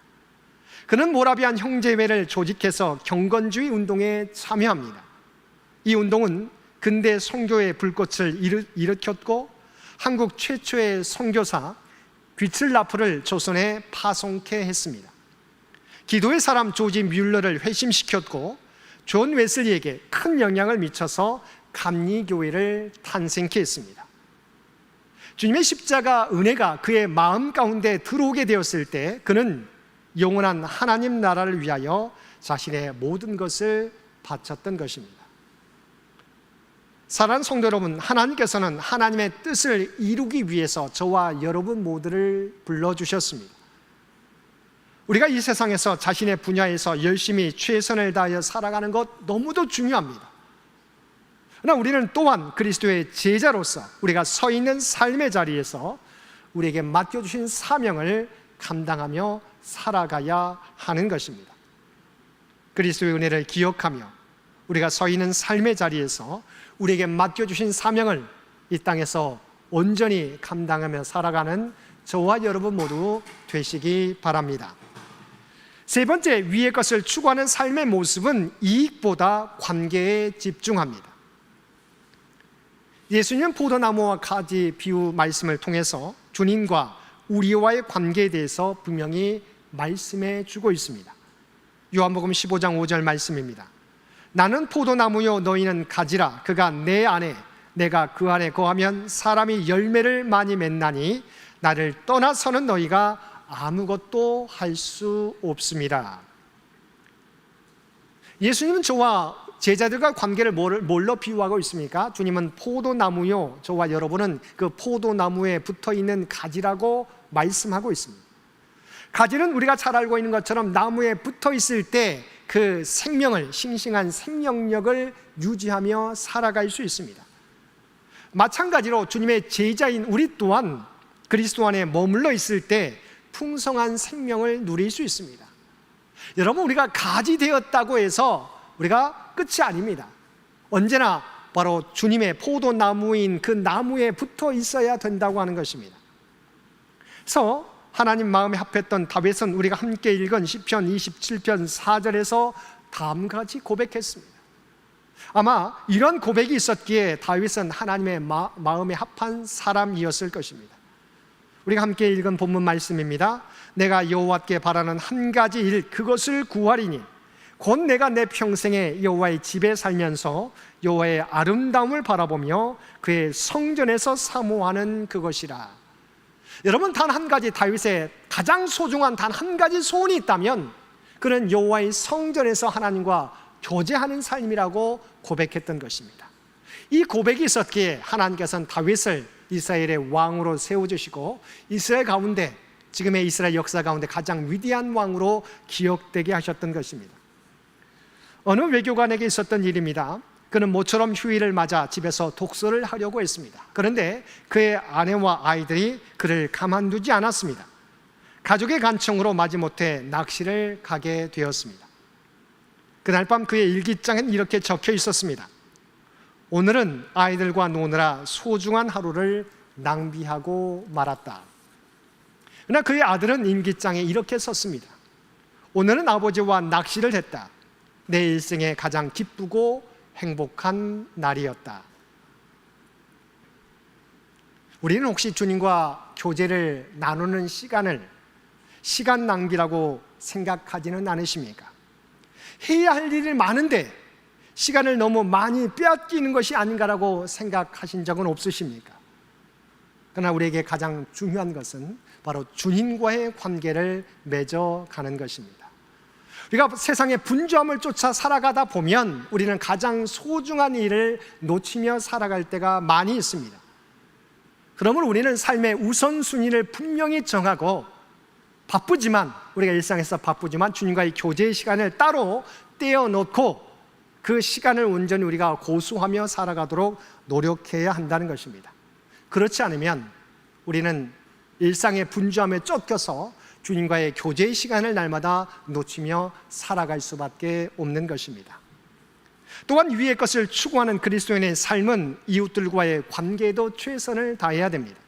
그는 모라비안 형제회를 조직해서 경건주의 운동에 참여합니다. 이 운동은 근대 선교의 불꽃을 일으켰고 한국 최초의 선교사 귀틀라프를 조선에 파송케 했습니다. 기도의 사람 조지 뮬러를 회심시켰고 존 웨슬리에게 큰 영향을 미쳐서 감리교회를 탄생케 했습니다. 주님의 십자가 은혜가 그의 마음 가운데 들어오게 되었을 때 그는 영원한 하나님 나라를 위하여 자신의 모든 것을 바쳤던 것입니다. 사랑하는 성도 여러분, 하나님께서는 하나님의 뜻을 이루기 위해서 저와 여러분 모두를 불러주셨습니다. 우리가 이 세상에서 자신의 분야에서 열심히 최선을 다하여 살아가는 것 너무도 중요합니다. 그러나 우리는 또한 그리스도의 제자로서 우리가 서 있는 삶의 자리에서 우리에게 맡겨주신 사명을 감당하며 살아가야 하는 것입니다. 그리스도의 은혜를 기억하며 우리가 서 있는 삶의 자리에서 우리에게 맡겨주신 사명을 이 땅에서 온전히 감당하며 살아가는 저와 여러분 모두 되시기 바랍니다. 세 번째, 위의 것을 추구하는 삶의 모습은 이익보다 관계에 집중합니다. 예수님은 포도나무와 가지 비유 말씀을 통해서 주님과 우리와의 관계에 대해서 분명히 말씀해 주고 있습니다. 요한복음 15장 5절 말씀입니다. 나는 포도나무요 너희는 가지라. 그가 내 안에 내가 그 안에 거하면 사람이 열매를 많이 맺나니 나를 떠나서는 너희가 아무것도 할 수 없습니다. 예수님은 저와 제자들과 관계를 뭘로 비유하고 있습니까? 주님은 포도나무요, 저와 여러분은 그 포도나무에 붙어있는 가지라고 말씀하고 있습니다. 가지는 우리가 잘 알고 있는 것처럼 나무에 붙어 있을 때 그 생명을, 싱싱한 생명력을 유지하며 살아갈 수 있습니다. 마찬가지로 주님의 제자인 우리 또한 그리스도 안에 머물러 있을 때 풍성한 생명을 누릴 수 있습니다. 여러분, 우리가 가지 되었다고 해서 우리가 끝이 아닙니다. 언제나 바로 주님의 포도나무인 그 나무에 붙어 있어야 된다고 하는 것입니다. 그래서 하나님 마음에 합했던 다윗은 우리가 함께 읽은 시편 27편 4절에서 다음같이 고백했습니다. 아마 이런 고백이 있었기에 다윗은 하나님의 마음에 합한 사람이었을 것입니다. 우리가 함께 읽은 본문 말씀입니다. 내가 여호와께 바라는 한 가지 일, 그것을 구하리니 곧 내가 내 평생에 여호와의 집에 살면서 여호와의 아름다움을 바라보며 그의 성전에서 사모하는 그것이라. 여러분, 단 한 가지, 다윗의 가장 소중한 단 한 가지 소원이 있다면 그는 여호와의 성전에서 하나님과 교제하는 삶이라고 고백했던 것입니다. 이 고백이 있었기에 하나님께서는 다윗을 이스라엘의 왕으로 세워주시고 이스라엘 가운데, 지금의 이스라엘 역사 가운데 가장 위대한 왕으로 기억되게 하셨던 것입니다. 어느 외교관에게 있었던 일입니다. 그는 모처럼 휴일을 맞아 집에서 독서를 하려고 했습니다. 그런데 그의 아내와 아이들이 그를 가만두지 않았습니다. 가족의 간청으로 마지못해 낚시를 가게 되었습니다. 그날 밤 그의 일기장엔 이렇게 적혀 있었습니다. 오늘은 아이들과 노느라 소중한 하루를 낭비하고 말았다. 그러나 그의 아들은 일기장에 이렇게 썼습니다. 오늘은 아버지와 낚시를 했다. 내 일생에 가장 기쁘고 행복한 날이었다. 우리는 혹시 주님과 교제를 나누는 시간을 시간 낭비라고 생각하지는 않으십니까? 해야 할 일이 많은데 시간을 너무 많이 빼앗기는 것이 아닌가라고 생각하신 적은 없으십니까? 그러나 우리에게 가장 중요한 것은 바로 주님과의 관계를 맺어가는 것입니다. 우리가 세상의 분주함을 쫓아 살아가다 보면 우리는 가장 소중한 일을 놓치며 살아갈 때가 많이 있습니다. 그러면 우리는 삶의 우선순위를 분명히 정하고 바쁘지만, 우리가 일상에서 바쁘지만 주님과의 교제의 시간을 따로 떼어놓고 그 시간을 온전히 우리가 고수하며 살아가도록 노력해야 한다는 것입니다. 그렇지 않으면 우리는 일상의 분주함에 쫓겨서 주님과의 교제의 시간을 날마다 놓치며 살아갈 수밖에 없는 것입니다. 또한 위의 것을 추구하는 그리스도인의 삶은 이웃들과의 관계에도 최선을 다해야 됩니다.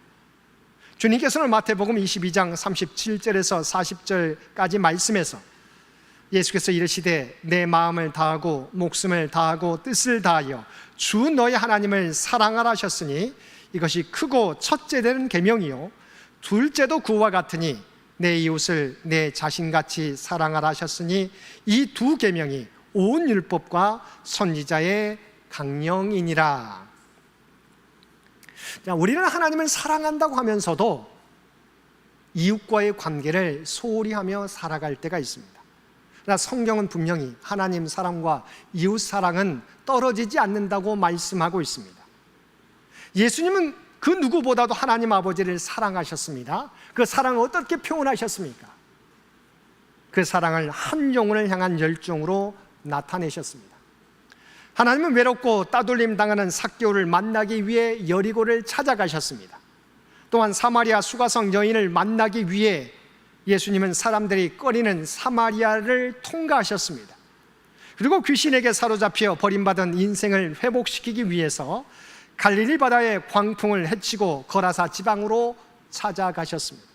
주님께서는 마태복음 22장 37절에서 40절까지 말씀에서 예수께서 이르시되 내 마음을 다하고 목숨을 다하고 뜻을 다하여 주 너희 하나님을 사랑하라 하셨으니 이것이 크고 첫째 되는 계명이요 둘째도 그와 같으니 내 이웃을 내 자신같이 사랑하라 하셨으니 이 두 계명이 온 율법과 선지자의 강령이니라. 자, 우리는 하나님을 사랑한다고 하면서도 이웃과의 관계를 소홀히 하며 살아갈 때가 있습니다. 그러나 성경은 분명히 하나님 사랑과 이웃 사랑은 떨어지지 않는다고 말씀하고 있습니다. 예수님은 그 누구보다도 하나님 아버지를 사랑하셨습니다. 그 사랑을 어떻게 표현하셨습니까? 그 사랑을 한 영혼을 향한 열정으로 나타내셨습니다. 하나님은 외롭고 따돌림 당하는 삭개오를 만나기 위해 여리고를 찾아가셨습니다. 또한 사마리아 수가성 여인을 만나기 위해 예수님은 사람들이 꺼리는 사마리아를 통과하셨습니다. 그리고 귀신에게 사로잡혀 버림받은 인생을 회복시키기 위해서 갈릴리 바다의 광풍을 헤치고 거라사 지방으로 찾아가셨습니다.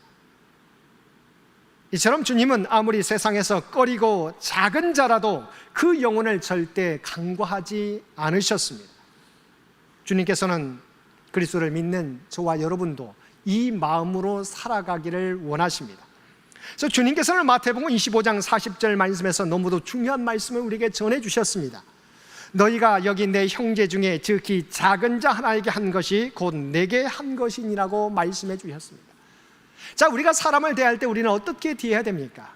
이처럼 주님은 아무리 세상에서 꺼리고 작은 자라도 그 영혼을 절대 간과하지 않으셨습니다. 주님께서는 그리스도를 믿는 저와 여러분도 이 마음으로 살아가기를 원하십니다. 그래서 주님께서는 마태복음 25장 40절 말씀에서 너무도 중요한 말씀을 우리에게 전해주셨습니다. 너희가 여기 내 형제 중에 지극히 작은 자 하나에게 한 것이 곧 내게 한 것이니라고 말씀해 주셨습니다. 자, 우리가 사람을 대할 때 우리는 어떻게 대해야 됩니까?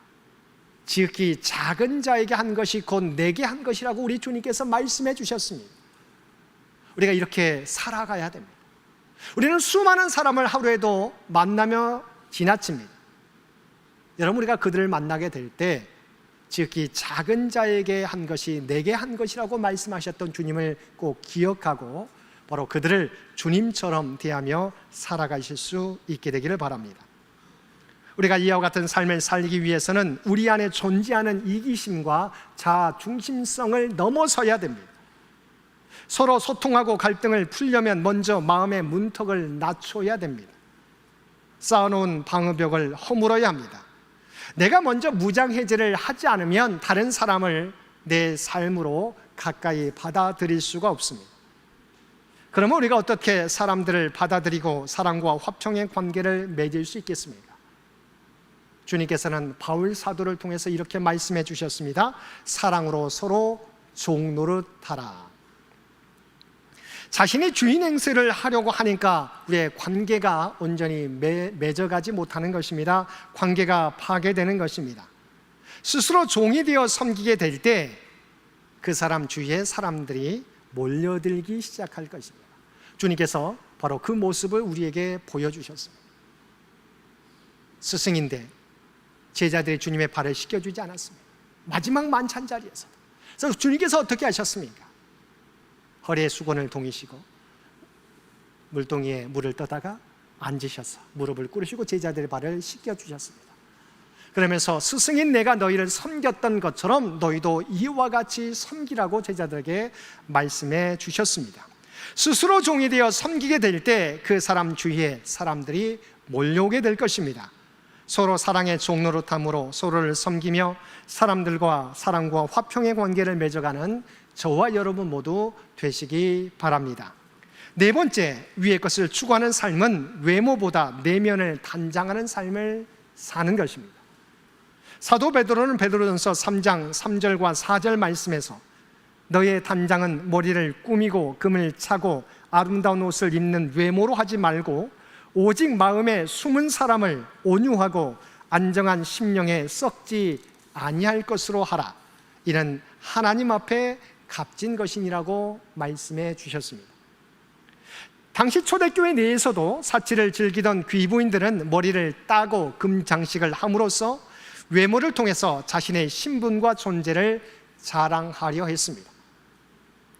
지극히 작은 자에게 한 것이 곧 내게 한 것이라고 우리 주님께서 말씀해 주셨습니다. 우리가 이렇게 살아가야 됩니다. 우리는 수많은 사람을 하루에도 만나며 지나칩니다. 여러분, 우리가 그들을 만나게 될 때 지극히 작은 자에게 한 것이 내게 한 것이라고 말씀하셨던 주님을 꼭 기억하고 바로 그들을 주님처럼 대하며 살아가실 수 있게 되기를 바랍니다. 우리가 이와 같은 삶을 살기 위해서는 우리 안에 존재하는 이기심과 자중심성을 넘어서야 됩니다. 서로 소통하고 갈등을 풀려면 먼저 마음의 문턱을 낮춰야 됩니다. 쌓아놓은 방어벽을 허물어야 합니다. 내가 먼저 무장해제를 하지 않으면 다른 사람을 내 삶으로 가까이 받아들일 수가 없습니다. 그러면 우리가 어떻게 사람들을 받아들이고 사랑과 화평의 관계를 맺을 수 있겠습니까? 주님께서는 바울 사도를 통해서 이렇게 말씀해 주셨습니다. 사랑으로 서로 종노릇하라. 자신이 주인 행세를 하려고 하니까 우리의 관계가 온전히 맺어가지 못하는 것입니다. 관계가 파괴되는 것입니다. 스스로 종이 되어 섬기게 될 때 그 사람 주위에 사람들이 몰려들기 시작할 것입니다. 주님께서 바로 그 모습을 우리에게 보여주셨습니다. 스승인데 제자들이 주님의 발을 씻겨주지 않았습니다. 마지막 만찬 자리에서. 그래서 주님께서 어떻게 하셨습니까? 허리에 수건을 동이시고 물동이에 물을 떠다가 앉으셔서 무릎을 꿇으시고 제자들의 발을 씻겨주셨습니다. 그러면서 스승인 내가 너희를 섬겼던 것처럼 너희도 이와 같이 섬기라고 제자들에게 말씀해 주셨습니다. 스스로 종이 되어 섬기게 될 때 그 사람 주위에 사람들이 몰려오게 될 것입니다. 서로 사랑의 종노릇함으로 서로를 섬기며 사람들과 사랑과 화평의 관계를 맺어가는 저와 여러분 모두 되시기 바랍니다. 네 번째, 위의 것을 추구하는 삶은 외모보다 내면을 단장하는 삶을 사는 것입니다. 사도 베드로는 베드로전서 3장 3절과 4절 말씀에서 너의 단장은 머리를 꾸미고 금을 차고 아름다운 옷을 입는 외모로 하지 말고 오직 마음에 숨은 사람을 온유하고 안정한 심령에 썩지 아니할 것으로 하라. 이는 하나님 앞에 값진 것이니라고 말씀해 주셨습니다. 당시 초대교회 내에서도 사치를 즐기던 귀부인들은 머리를 따고 금 장식을 함으로써 외모를 통해서 자신의 신분과 존재를 자랑하려 했습니다.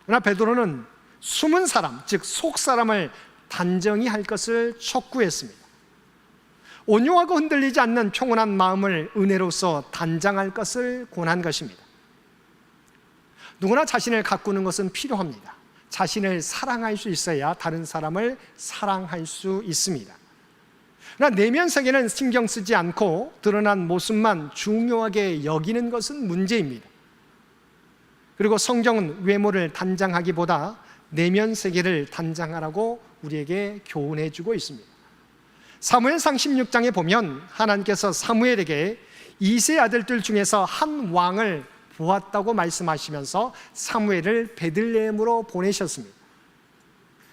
그러나 베드로는 숨은 사람, 즉 속사람을 단정히 할 것을 촉구했습니다. 온유하고 흔들리지 않는 평온한 마음을 은혜로서 단장할 것을 권한 것입니다. 누구나 자신을 가꾸는 것은 필요합니다. 자신을 사랑할 수 있어야 다른 사람을 사랑할 수 있습니다. 그러나 내면 세계는 신경 쓰지 않고 드러난 모습만 중요하게 여기는 것은 문제입니다. 그리고 성경은 외모를 단장하기보다 내면 세계를 단장하라고 우리에게 교훈해 주고 있습니다. 사무엘상 16장에 보면 하나님께서 사무엘에게 이세 아들들 중에서 한 왕을 보았다고 말씀하시면서 사무엘을 베들레헴으로 보내셨습니다.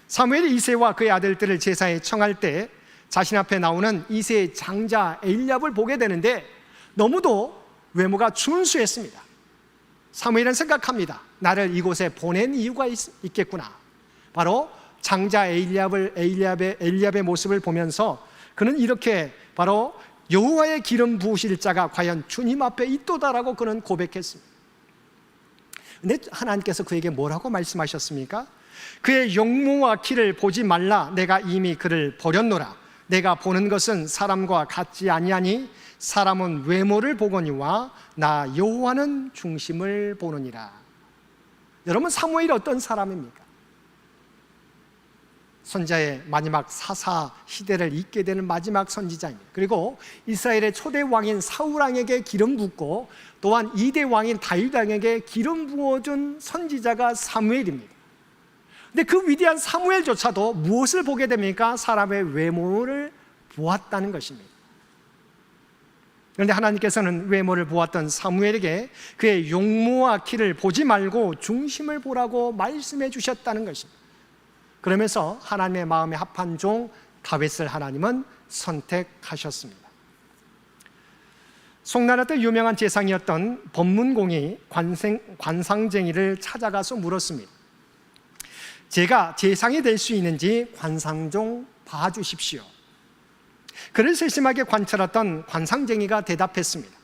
사무엘이 이세와 그의 아들들을 제사에 청할 때 자신 앞에 나오는 이세의 장자 엘리압을 보게 되는데 너무도 외모가 준수했습니다. 사무엘은 생각합니다. 나를 이곳에 보낸 이유가 있겠구나. 바로 장자 엘리압의 모습을 보면서 그는 이렇게 바로 여호와의 기름 부으실 자가 과연 주님 앞에 있도다라고 그는 고백했습니다. 근데 하나님께서 그에게 뭐라고 말씀하셨습니까? 그의 용모와 키를 보지 말라. 내가 이미 그를 버렸노라. 내가 보는 것은 사람과 같지 아니하니 사람은 외모를 보거니와 나 여호와는 중심을 보느니라. 여러분, 사무엘이 어떤 사람입니까? 선지자의 마지막 사사 시대를 잇게 되는 마지막 선지자입니다. 그리고 이스라엘의 초대 왕인 사울 왕에게 기름 붓고 또한 2대 왕인 다윗 왕에게 기름 부어준 선지자가 사무엘입니다. 근데 그 위대한 사무엘조차도 무엇을 보게 됩니까? 사람의 외모를 보았다는 것입니다. 그런데 하나님께서는 외모를 보았던 사무엘에게 그의 용모와 키를 보지 말고 중심을 보라고 말씀해 주셨다는 것입니다. 그러면서 하나님의 마음에 합한 종 다윗을 하나님은 선택하셨습니다. 송나라 때 유명한 재상이었던 법문공이 관상쟁이를 찾아가서 물었습니다. 제가 재상이 될 수 있는지 관상종 봐주십시오. 그를 세심하게 관찰했던 관상쟁이가 대답했습니다.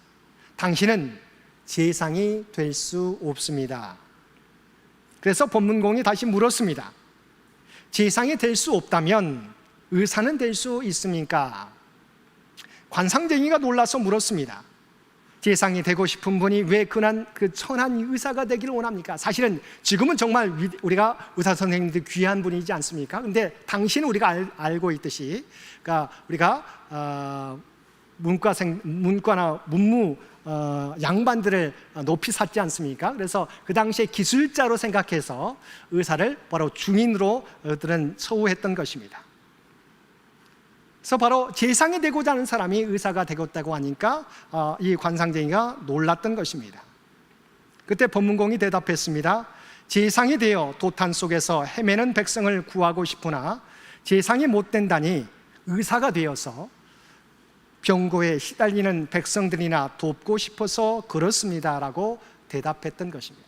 당신은 재상이 될 수 없습니다. 그래서 법문공이 다시 물었습니다. 재상이 될 수 없다면 의사는 될 수 있습니까? 관상쟁이가 놀라서 물었습니다. 재상이 되고 싶은 분이 왜 그 천한 의사가 되기를 원합니까? 사실은 지금은 정말 우리가 의사 선생님들 귀한 분이지 않습니까? 근데 당신은 우리가 알고 있듯이, 그러니까 우리가 문과나 문무 양반들을 높이 샀지 않습니까? 그래서 그 당시에 기술자로 생각해서 의사를 바로 중인으로 들은 처우했던 것입니다. 그래서 바로 재상이 되고자 하는 사람이 의사가 되겠다고 하니까 이 관상쟁이가 놀랐던 것입니다. 그때 법문공이 대답했습니다. 재상이 되어 도탄 속에서 헤매는 백성을 구하고 싶으나 재상이 못 된다니 의사가 되어서 병고에 시달리는 백성들이나 돕고 싶어서 그렇습니다 라고 대답했던 것입니다.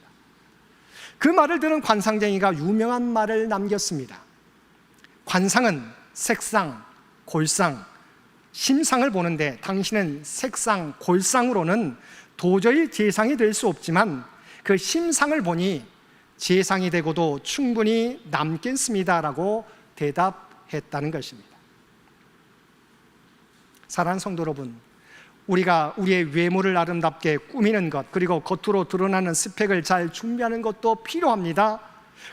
그 말을 들은 관상쟁이가 유명한 말을 남겼습니다. 관상은 색상, 골상, 심상을 보는데 당신은 색상, 골상으로는 도저히 재상이 될 수 없지만 그 심상을 보니 재상이 되고도 충분히 남겠습니다 라고 대답했다는 것입니다. 사랑하는 성도 여러분, 우리가 우리의 외모를 아름답게 꾸미는 것, 그리고 겉으로 드러나는 스펙을 잘 준비하는 것도 필요합니다.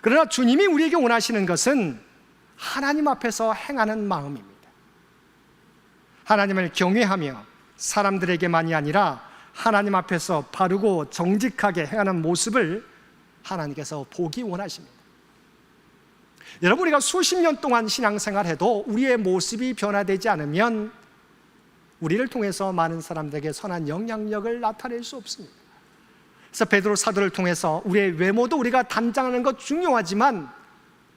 그러나 주님이 우리에게 원하시는 것은 하나님 앞에서 행하는 마음입니다. 하나님을 경외하며 사람들에게만이 아니라 하나님 앞에서 바르고 정직하게 행하는 모습을 하나님께서 보기 원하십니다. 여러분, 우리가 수십 년 동안 신앙생활해도 우리의 모습이 변화되지 않으면 우리를 통해서 많은 사람들에게 선한 영향력을 나타낼 수 없습니다. 그래서 베드로 사도를 통해서 우리의 외모도 우리가 단장하는 것 중요하지만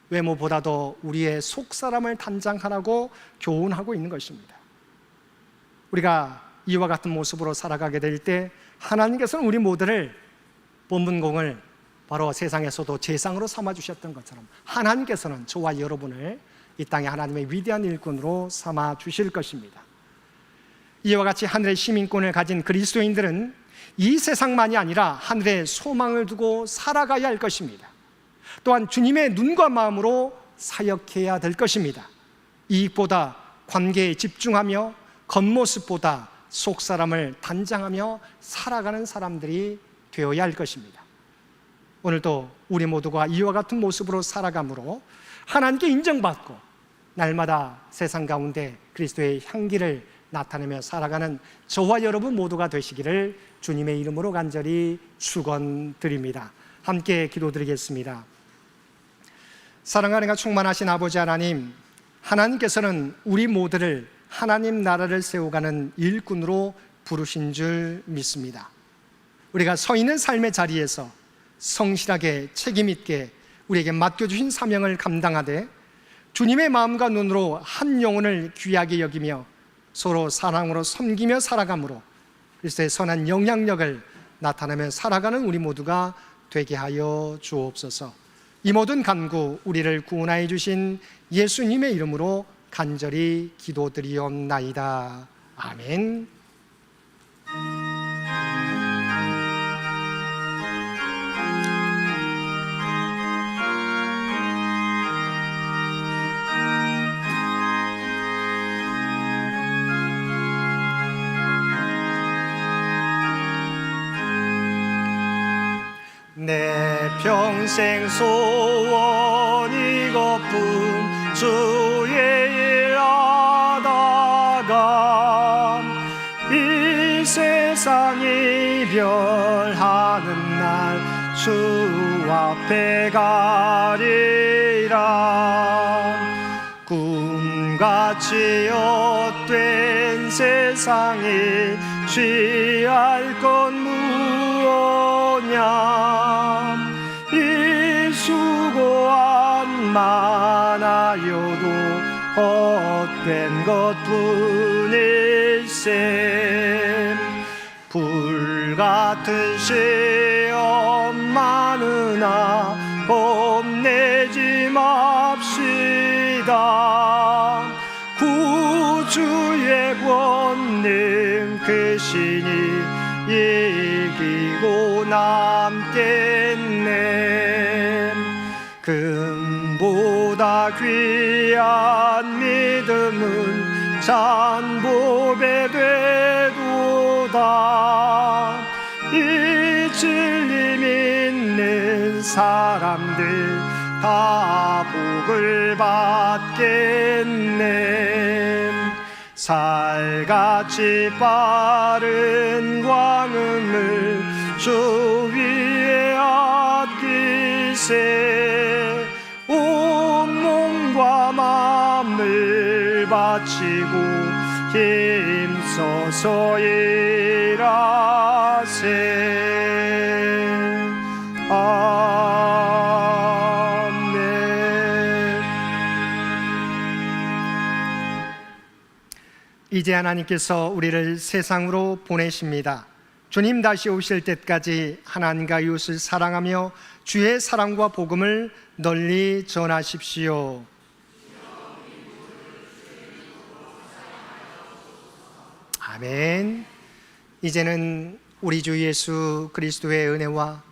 외모보다도 우리의 속사람을 단장하라고 교훈하고 있는 것입니다. 우리가 이와 같은 모습으로 살아가게 될 때 하나님께서는 우리 모두를 본문공을 바로 세상에서도 재상으로 삼아주셨던 것처럼 하나님께서는 저와 여러분을 이 땅에 하나님의 위대한 일꾼으로 삼아주실 것입니다. 이와 같이 하늘의 시민권을 가진 그리스도인들은 이 세상만이 아니라 하늘의 소망을 두고 살아가야 할 것입니다. 또한 주님의 눈과 마음으로 사역해야 될 것입니다. 이익보다 관계에 집중하며 겉모습보다 속사람을 단장하며 살아가는 사람들이 되어야 할 것입니다. 오늘도 우리 모두가 이와 같은 모습으로 살아감으로 하나님께 인정받고 날마다 세상 가운데 그리스도의 향기를 나타내며 살아가는 저와 여러분 모두가 되시기를 주님의 이름으로 간절히 축원드립니다. 함께 기도드리겠습니다. 사랑하는 충만하신 아버지 하나님, 하나님께서는 우리 모두를 하나님 나라를 세워가는 일꾼으로 부르신 줄 믿습니다. 우리가 서 있는 삶의 자리에서 성실하게 책임있게 우리에게 맡겨주신 사명을 감당하되 주님의 마음과 눈으로 한 영혼을 귀하게 여기며 서로 사랑으로 섬기며 살아감으로 그리스도의 선한 영향력을 나타내며 살아가는 우리 모두가 되게 하여 주옵소서. 이 모든 간구 우리를 구원하여 주신 예수님의 이름으로 간절히 기도드리옵나이다. 아멘. 내 평생 소원 이것뿐 주의 일 하다가 이 세상 이별하는 날 주 앞에 가리라. 꿈같이 헛된 세상이 취할 건 무엇냐. 이 수고한 많아요도 헛된 것뿐일세. 불같은 시험 많으나 겁내지 맙시다. 구주의 권능 크시니 이기고 남겠네. 금보다 귀한 믿음은 잔복에 되도다. 이 진리 믿는 사람들 다 복을 받겠네. 살같이 빠른 광음을 주 위에 아끼세. 온 몸과 마음을 바치고 힘써서 일하세. 아멘. 이제 하나님께서 우리를 세상으로 보내십니다. 주님 다시 오실 때까지 하나님과 이웃을 사랑하며 주의 사랑과 복음을 널리 전하십시오. 아멘. 이제는 우리 주 예수 그리스도의 은혜와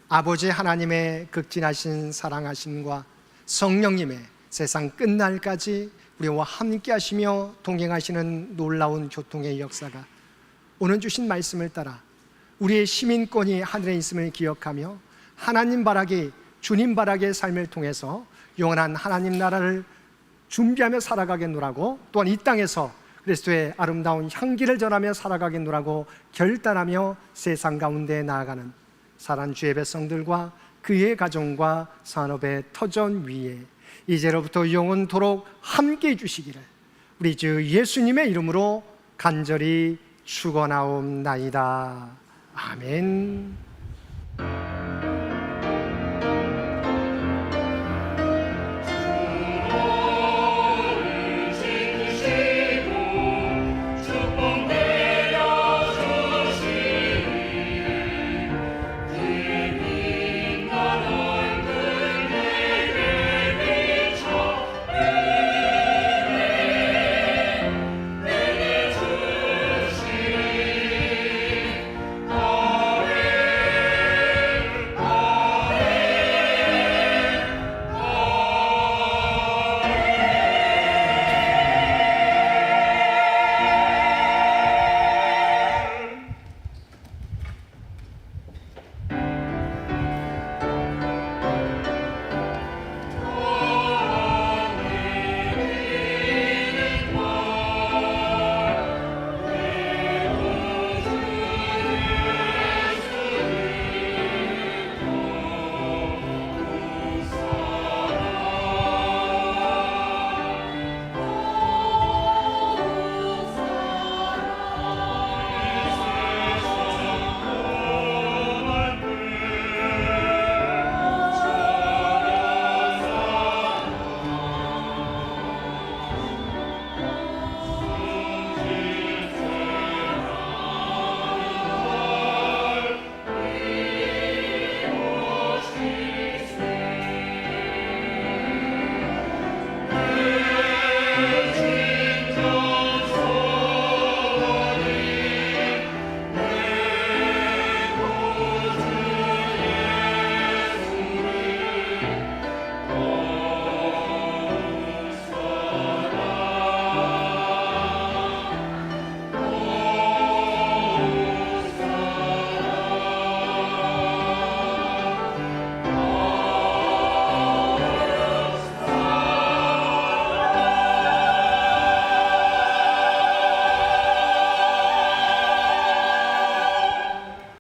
아버지 하나님의 극진하신 사랑하심과 성령님의 세상 끝날까지 우리와 함께 하시며 동행하시는 놀라운 교통의 역사가 오늘 주신 말씀을 따라 우리의 시민권이 하늘에 있음을 기억하며 하나님 바라기, 주님 바라기의 삶을 통해서 영원한 하나님 나라를 준비하며 살아가겠노라고, 또한 이 땅에서 그리스도의 아름다운 향기를 전하며 살아가겠노라고 결단하며 세상 가운데 나아가는 사랑하는 주의 백성들과 그의 가정과 산업의 터전 위에 이제로부터 영원토록 함께 해주시기를 우리 주 예수님의 이름으로 간절히 축원하옵나이다. 아멘.